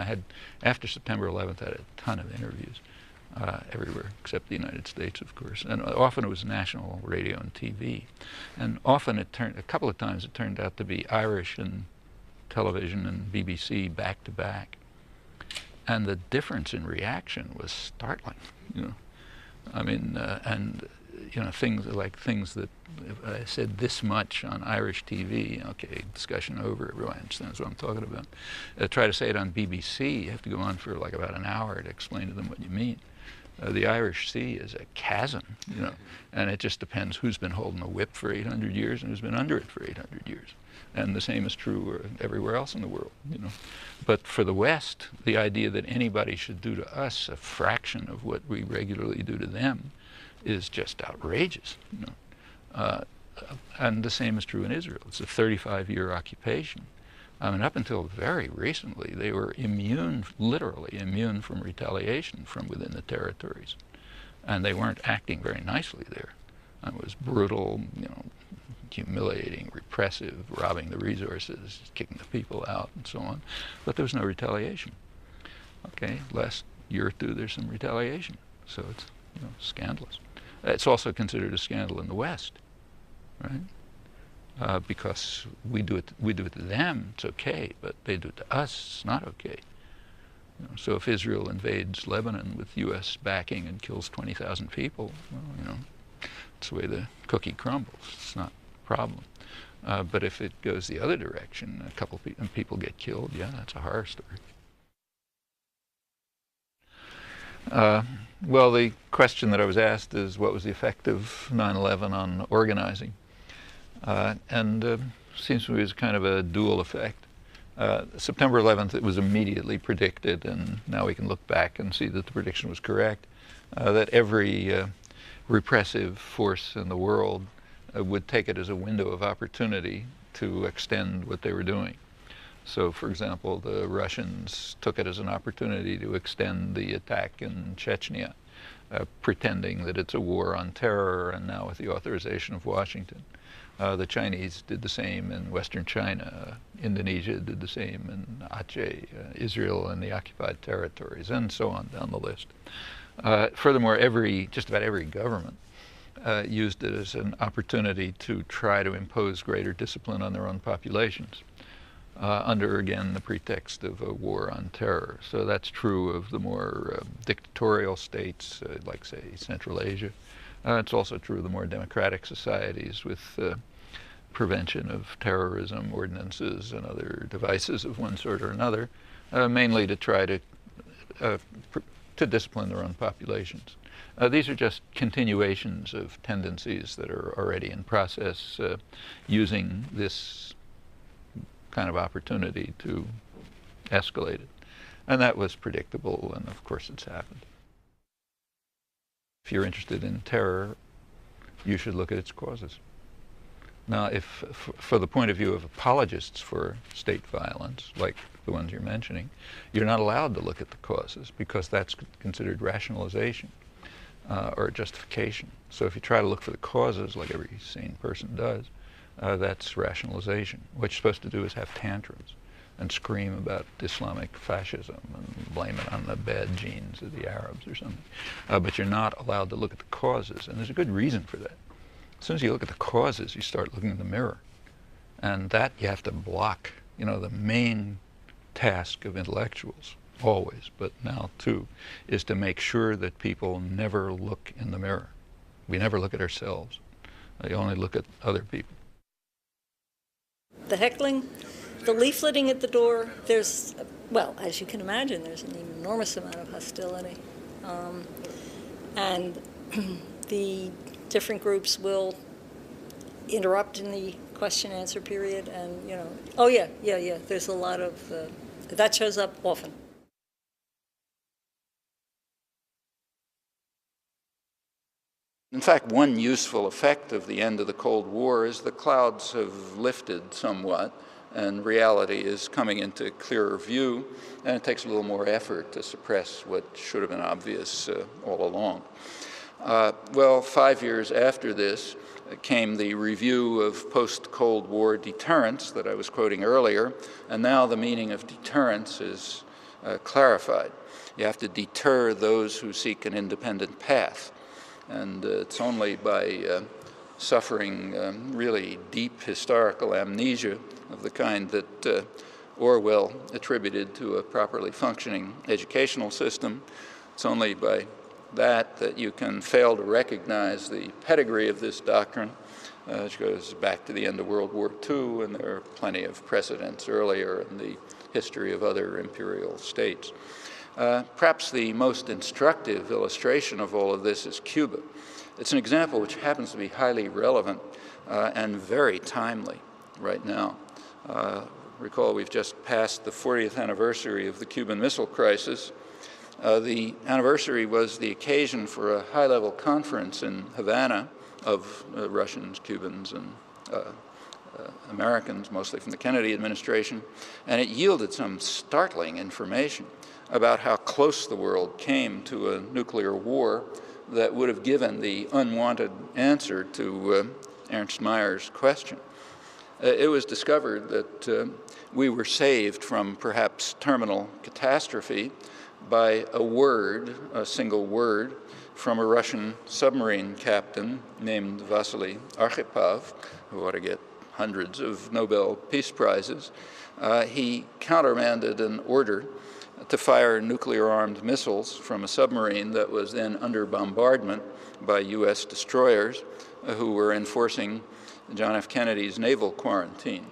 after September 11th, I had a ton of interviews everywhere, except the United States, of course. And often it was national radio and TV. And often a couple of times it turned out to be Irish and television and BBC back to back. And the difference in reaction was startling, you know. I mean, you know, things that if I said this much on Irish TV, okay, discussion over, everyone understands what I'm talking about. Try to say it on BBC, you have to go on for like about an hour to explain to them what you mean. The Irish Sea is a chasm, you know, and it just depends who's been holding the whip for 800 years and who's been under it for 800 years. And the same is true everywhere else in the world, you know. But for the West, the idea that anybody should do to us a fraction of what we regularly do to them is just outrageous, you know. And the same is true in Israel. It's a 35-year occupation. I mean, up until very recently, they were immune, literally immune from retaliation from within the territories. And they weren't acting very nicely there. It was brutal, you know, humiliating, repressive, robbing the resources, kicking the people out, and so on. But there was no retaliation. Okay, last year or two, there's some retaliation. So it's, you know, scandalous. It's also considered a scandal in the West, right? Because we do it to them, it's okay, but they do it to us, it's not okay. You know, so if Israel invades Lebanon with U.S. backing and kills 20,000 people, well, you know, it's the way the cookie crumbles. It's not a problem. But if it goes the other direction, a couple people get killed, yeah, that's a horror story. Well, the question that I was asked is, what was the effect of 9/11 on organizing? Seems to me it was kind of a dual effect. September 11th, it was immediately predicted, and now we can look back and see that the prediction was correct, that every repressive force in the world would take it as a window of opportunity to extend what they were doing. So, for example, the Russians took it as an opportunity to extend the attack in Chechnya, pretending that it's a war on terror, and now with the authorization of Washington. The Chinese did the same in Western China. Indonesia did the same in Aceh, Israel and the occupied territories, and so on down the list. Furthermore, just about every government used it as an opportunity to try to impose greater discipline on their own populations, under, again, the pretext of a war on terror. So that's true of the more dictatorial states, like, say, Central Asia. It's also true of the more democratic societies with prevention of terrorism ordinances and other devices of one sort or another, mainly to try to to discipline their own populations. These are just continuations of tendencies that are already in process, using this kind of opportunity to escalate it. And that was predictable, and of course it's happened. If you're interested in terror, you should look at its causes. Now, if, for the point of view of apologists for state violence, like the ones you're mentioning, you're not allowed to look at the causes because that's considered rationalization or justification. So if you try to look for the causes, like every sane person does, that's rationalization. What you're supposed to do is have tantrums and scream about Islamic fascism and blame it on the bad genes of the Arabs or something. But you're not allowed to look at the causes, and there's a good reason for that. As soon as you look at the causes, you start looking in the mirror. And that you have to block. You know, the main task of intellectuals, always, but now too, is to make sure that people never look in the mirror. We never look at ourselves. You only look at other people. The heckling, the leafleting at the door, there's, well, as you can imagine, there's an enormous amount of hostility. And the different groups will interrupt in the question-answer period, and, you know, oh yeah, there's a lot of, that shows up often. In fact, one useful effect of the end of the Cold War is the clouds have lifted somewhat, and reality is coming into clearer view, and it takes a little more effort to suppress what should have been obvious all along. Well, 5 years after this came the review of post-Cold War deterrence that I was quoting earlier, and now the meaning of deterrence is clarified. You have to deter those who seek an independent path, and it's only by suffering really deep historical amnesia of the kind that Orwell attributed to a properly functioning educational system. It's only by that you can fail to recognize the pedigree of this doctrine, which goes back to the end of World War II, and there are plenty of precedents earlier in the history of other imperial states. Perhaps the most instructive illustration of all of this is Cuba. It's an example which happens to be highly relevant and very timely right now. Recall we've just passed the 40th anniversary of the Cuban Missile Crisis. The anniversary was the occasion for a high-level conference in Havana of Russians, Cubans, and Americans, mostly from the Kennedy administration, and it yielded some startling information about how close the world came to a nuclear war that would have given the unwanted answer to Ernst Mayer's question. It was discovered that we were saved from perhaps terminal catastrophe by a word, a single word, from a Russian submarine captain named Vasily Arkhipov, who ought to get hundreds of Nobel Peace Prizes. He countermanded an order to fire nuclear-armed missiles from a submarine that was then under bombardment by U.S. destroyers who were enforcing John F. Kennedy's naval quarantine.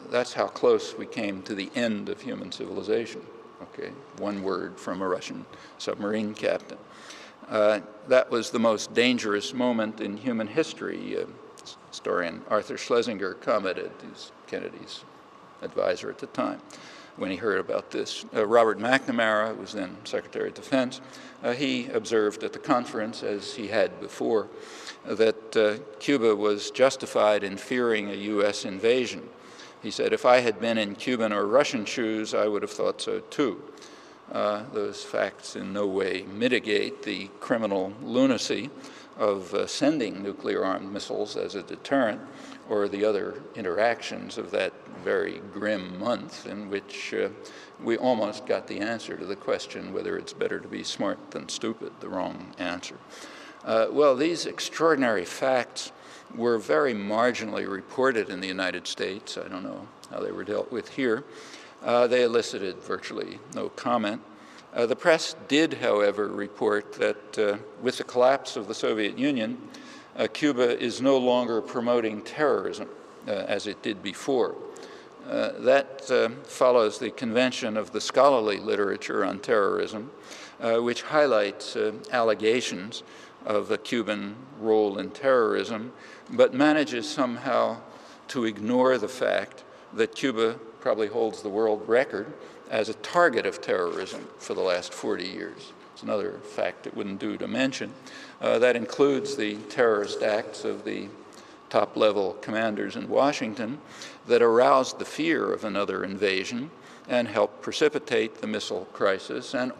That's how close we came to the end of human civilization. Okay, one word from a Russian submarine captain. That was the most dangerous moment in human history. Historian Arthur Schlesinger commented, he's Kennedy's advisor at the time, when he heard about this. Robert McNamara, who was then Secretary of Defense, he observed at the conference, as he had before, that Cuba was justified in fearing a U.S. invasion. He said, if I had been in Cuban or Russian shoes, I would have thought so too. Those facts in no way mitigate the criminal lunacy of sending nuclear-armed missiles as a deterrent, or the other interactions of that very grim month in which we almost got the answer to the question whether it's better to be smart than stupid, the wrong answer. Well, these extraordinary facts were very marginally reported in the United States. I don't know how they were dealt with here. They elicited virtually no comment. The press did, however, report that with the collapse of the Soviet Union, Cuba is no longer promoting terrorism as it did before. That follows the convention of the scholarly literature on terrorism, which highlights allegations of the Cuban role in terrorism, but manages somehow to ignore the fact that Cuba probably holds the world record as a target of terrorism for the last 40 years. It's another fact it wouldn't do to mention. That includes the terrorist acts of the top-level commanders in Washington that aroused the fear of another invasion and helped precipitate the missile crisis and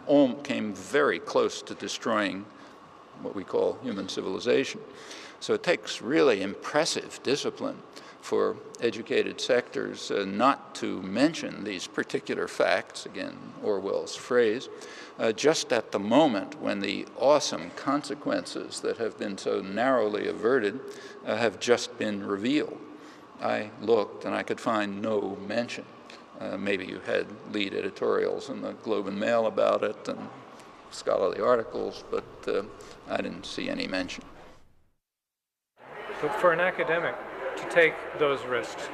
came very close to destroying what we call human civilization. So it takes really impressive discipline for educated sectors not to mention these particular facts, again, Orwell's phrase, just at the moment when the awesome consequences that have been so narrowly averted have just been revealed. I looked and I could find no mention. Maybe you had lead editorials in the Globe and Mail about it and scholarly articles, but I didn't see any mention. But for an academic to take those risks,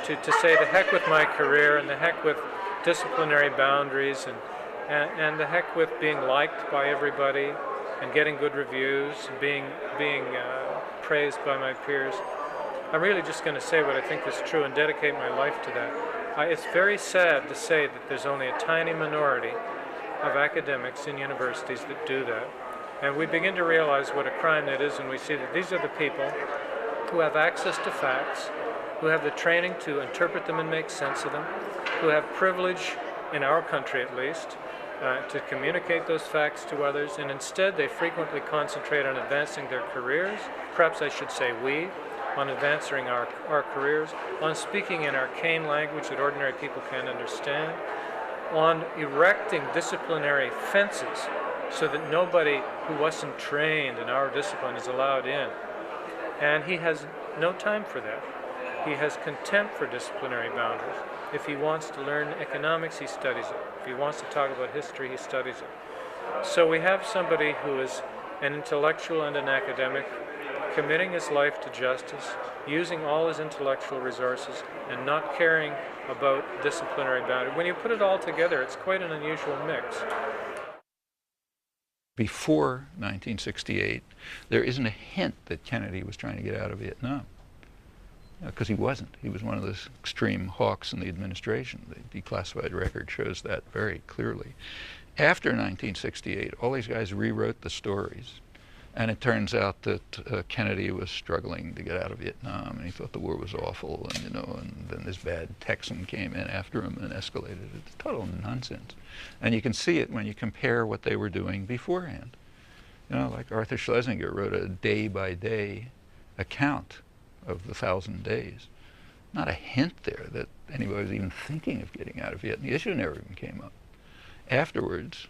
to say the heck with my career and the heck with disciplinary boundaries and the heck with being liked by everybody and getting good reviews and being praised by my peers, I'm really just going to say what I think is true and dedicate my life to that. It's very sad to say that there's only a tiny minority of academics in universities that do that. And we begin to realize what a crime that is when we see that these are the people who have access to facts, who have the training to interpret them and make sense of them, who have privilege, in our country at least, to communicate those facts to others, and instead they frequently concentrate on advancing their careers, perhaps I should say we, on advancing our careers, on speaking in arcane language that ordinary people can't understand, on erecting disciplinary fences so that nobody who wasn't trained in our discipline is allowed in. And he has no time for that. He has contempt for disciplinary boundaries. If he wants to learn economics, he studies it. If he wants to talk about history, he studies it. So we have somebody who is an intellectual and an academic, committing his life to justice, using all his intellectual resources, and not caring about disciplinary boundaries. When you put it all together, it's quite an unusual mix. Before 1968, there isn't a hint that Kennedy was trying to get out of Vietnam, because he wasn't. He was one of those extreme hawks in the administration. The declassified record shows that very clearly. After 1968, all these guys rewrote the stories, and it turns out that Kennedy was struggling to get out of Vietnam, and he thought the war was awful, and and then this bad Texan came in after him and escalated it. It's total nonsense. And you can see it when you compare what they were doing beforehand. Like Arthur Schlesinger wrote a day-by-day account of the 1,000 days. Not a hint there that anybody was even thinking of getting out of Vietnam. The issue never even came up. Afterwards,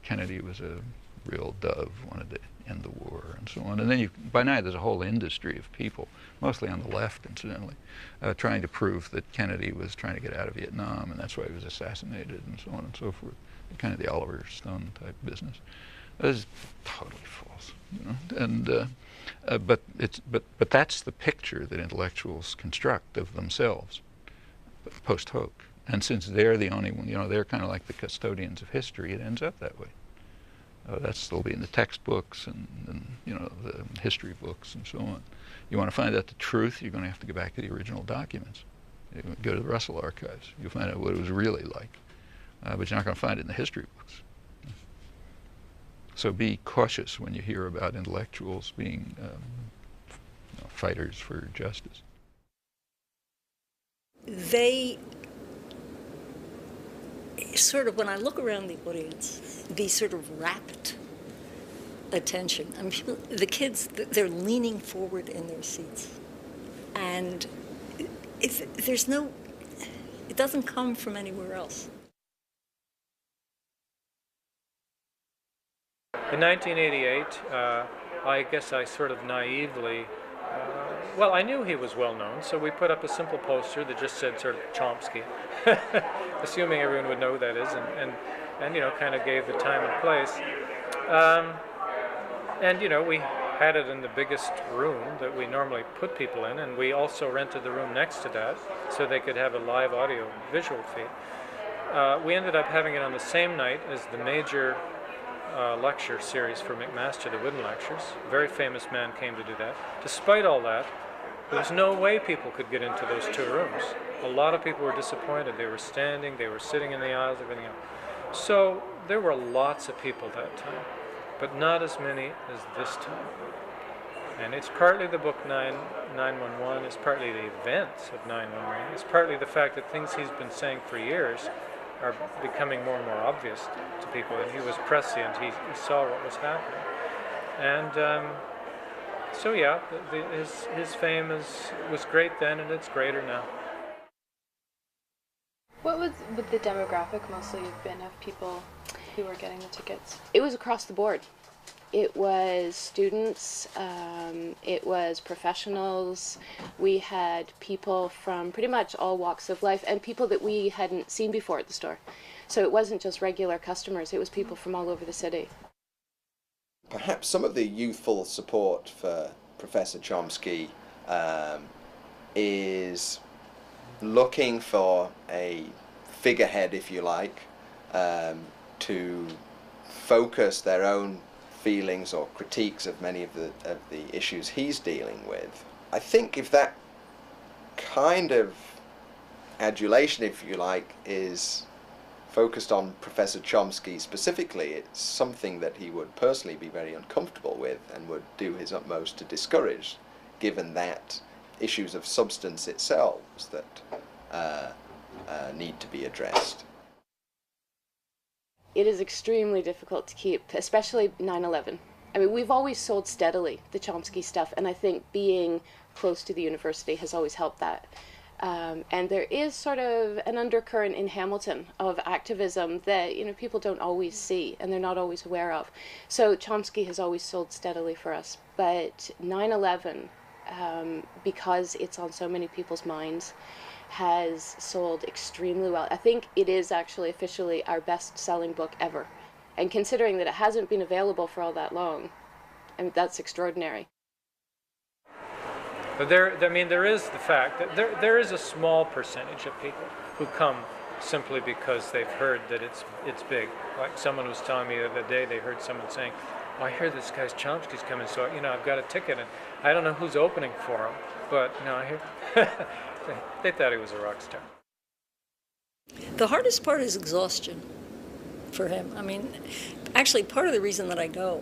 Kennedy was a real dove, wanted to end the war and so on. And then by now there's a whole industry of people, mostly on the left incidentally, trying to prove that Kennedy was trying to get out of Vietnam and that's why he was assassinated and so on and so forth. Kind of the Oliver Stone type business. It was totally false, And but that's the picture that intellectuals construct of themselves, post hoc. And since they're the only one, they're kind of like the custodians of history, it ends up that way. That's still be in the textbooks and the history books and so on. You want to find out the truth, you're going to have to go back to the original documents. You go to the Russell archives. You'll find out what it was really like. But you're not going to find it in the history books. So be cautious when you hear about intellectuals being fighters for justice. They sort of, when I look around the audience, the sort of rapt attention. I mean, the kids, they're leaning forward in their seats. And it doesn't come from anywhere else. In 1988, I guess I sort of naively, well, I knew he was well known, so we put up a simple poster that just said sort of Chomsky, assuming everyone would know who that is, and kind of gave the time and place. And we had it in the biggest room that we normally put people in, and we also rented the room next to that so they could have a live audio visual feed. We ended up having it on the same night as the major lecture series for McMaster, the Wooden Lectures. A very famous man came to do that. Despite all that, there was no way people could get into those two rooms. A lot of people were disappointed. They were standing, they were sitting in the aisles, everything else. So there were lots of people that time, but not as many as this time. And it's partly the book 911, it's partly the events of 911, it's partly the fact that things he's been saying for years are becoming more and more obvious to people. And he was prescient, he saw what was happening. And so yeah, his fame was great then, and it's greater now. What would the demographic mostly have been of people who were getting the tickets? It was across the board. It was students, it was professionals. We had people from pretty much all walks of life, and people that we hadn't seen before at the store. So it wasn't just regular customers, it was people from all over the city. Perhaps some of the youthful support for Professor Chomsky is looking for a figurehead, if you like, to focus their own feelings or critiques of many of the issues he's dealing with. I think if that kind of adulation, if you like, is focused on Professor Chomsky specifically, it's something that he would personally be very uncomfortable with and would do his utmost to discourage, given that issues of substance itself that need to be addressed. It is extremely difficult to keep, especially 9/11. I mean, we've always sold steadily the Chomsky stuff, and I think being close to the university has always helped that. And there is sort of an undercurrent in Hamilton of activism that, you know, people don't always see and they're not always aware of. So Chomsky has always sold steadily for us. But 9/11, because it's on so many people's minds, has sold extremely well. I think it is actually officially our best-selling book ever. And considering that it hasn't been available for all that long, I mean, that's extraordinary. But there is the fact that there is a small percentage of people who come simply because they've heard that it's big. Like someone was telling me the other day, they heard someone saying, "Oh, I hear this guy's Chomsky's coming, so I've got a ticket, and I don't know who's opening for him, but I hear." They thought he was a rock star. The hardest part is exhaustion for him. I mean, actually, part of the reason that I go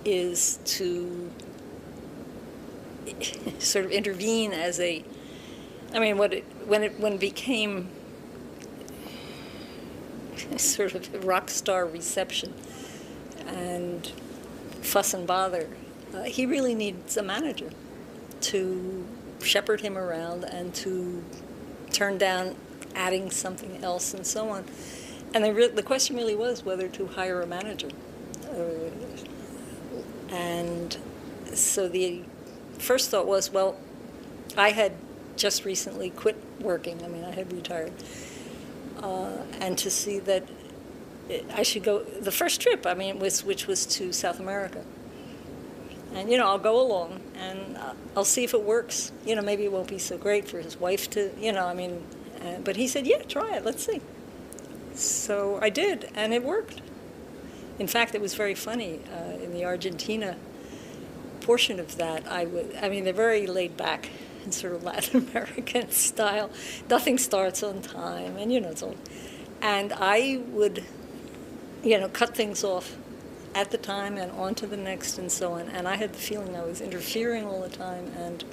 is to sort of intervene as a, I mean, when it became sort of a rock star reception and fuss and bother, he really needs a manager to shepherd him around and to turn down adding something else and so on. And the question really was whether to hire a manager. And so the first thought was, well, I had just recently quit working. I mean, I had retired. And to see that I should go, the first trip, I mean, which was to South America. And, I'll go along, and I'll see if it works. Maybe it won't be so great for his wife to, but he said, yeah, try it, let's see. So I did, and it worked. In fact, it was very funny. In the Argentina portion of that, they're very laid back in sort of Latin American style. Nothing starts on time, and, it's all. And I would, cut things off at the time and on to the next and so on. And I had the feeling I was interfering all the time and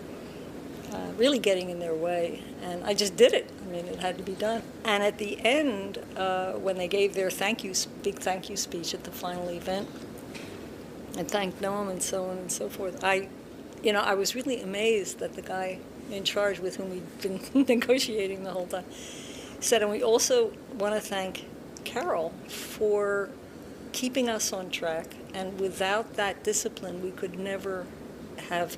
really getting in their way. And I just did it. I mean, it had to be done. And at the end, when they gave their big thank you speech at the final event, and thanked Noam and so on and so forth, I was really amazed that the guy in charge with whom we'd been negotiating the whole time said, and we also want to thank Carol for keeping us on track, and without that discipline, we could never have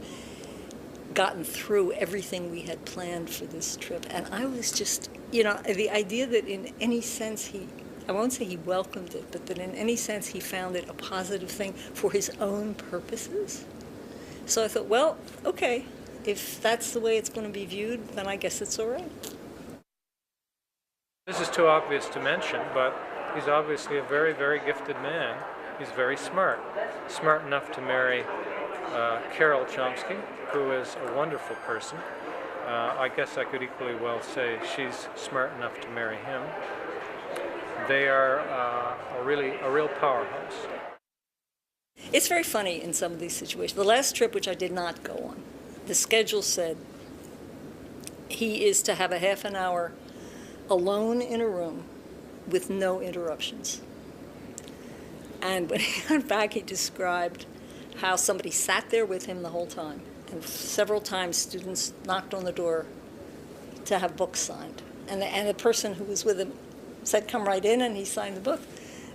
gotten through everything we had planned for this trip. And I was just, the idea that in any sense I won't say he welcomed it, but that in any sense he found it a positive thing for his own purposes, So I thought, well, okay, if that's the way it's going to be viewed, then I guess it's all right. This is too obvious to mention, but he's obviously a very, very gifted man. He's very smart. Smart enough to marry Carol Chomsky, who is a wonderful person. I guess I could equally well say she's smart enough to marry him. They are a real powerhouse. It's very funny in some of these situations. The last trip, which I did not go on, the schedule said he is to have a half an hour alone in a room with no interruptions. And when he got back, he described how somebody sat there with him the whole time. And several times students knocked on the door to have books signed. And the person who was with him said, come right in, and he signed the book.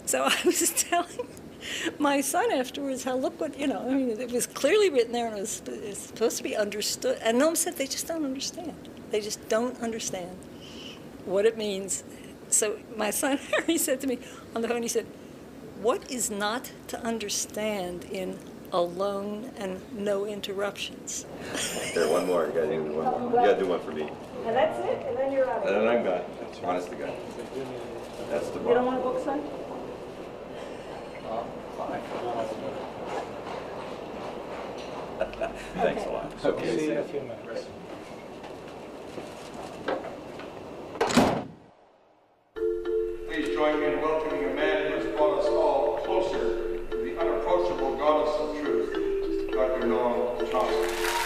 So I was telling my son afterwards how, look what, I mean, it was clearly written there and it's supposed to be understood. And Noam said they just don't understand. They just don't understand what it means. So my son Harry said to me on the phone, he said, what is not to understand in alone and no interruptions? Here, one more. You gotta do one more. You gotta do one for me. And that's it? And then you're out. And then I'm gone. Honest to God. That's the bar. You don't want a book signed? Thanks a lot. Okay, see you in a few minutes. Please join me in welcoming a man who has brought us all closer to the unapproachable goddess of truth, Dr. Noam Chomsky.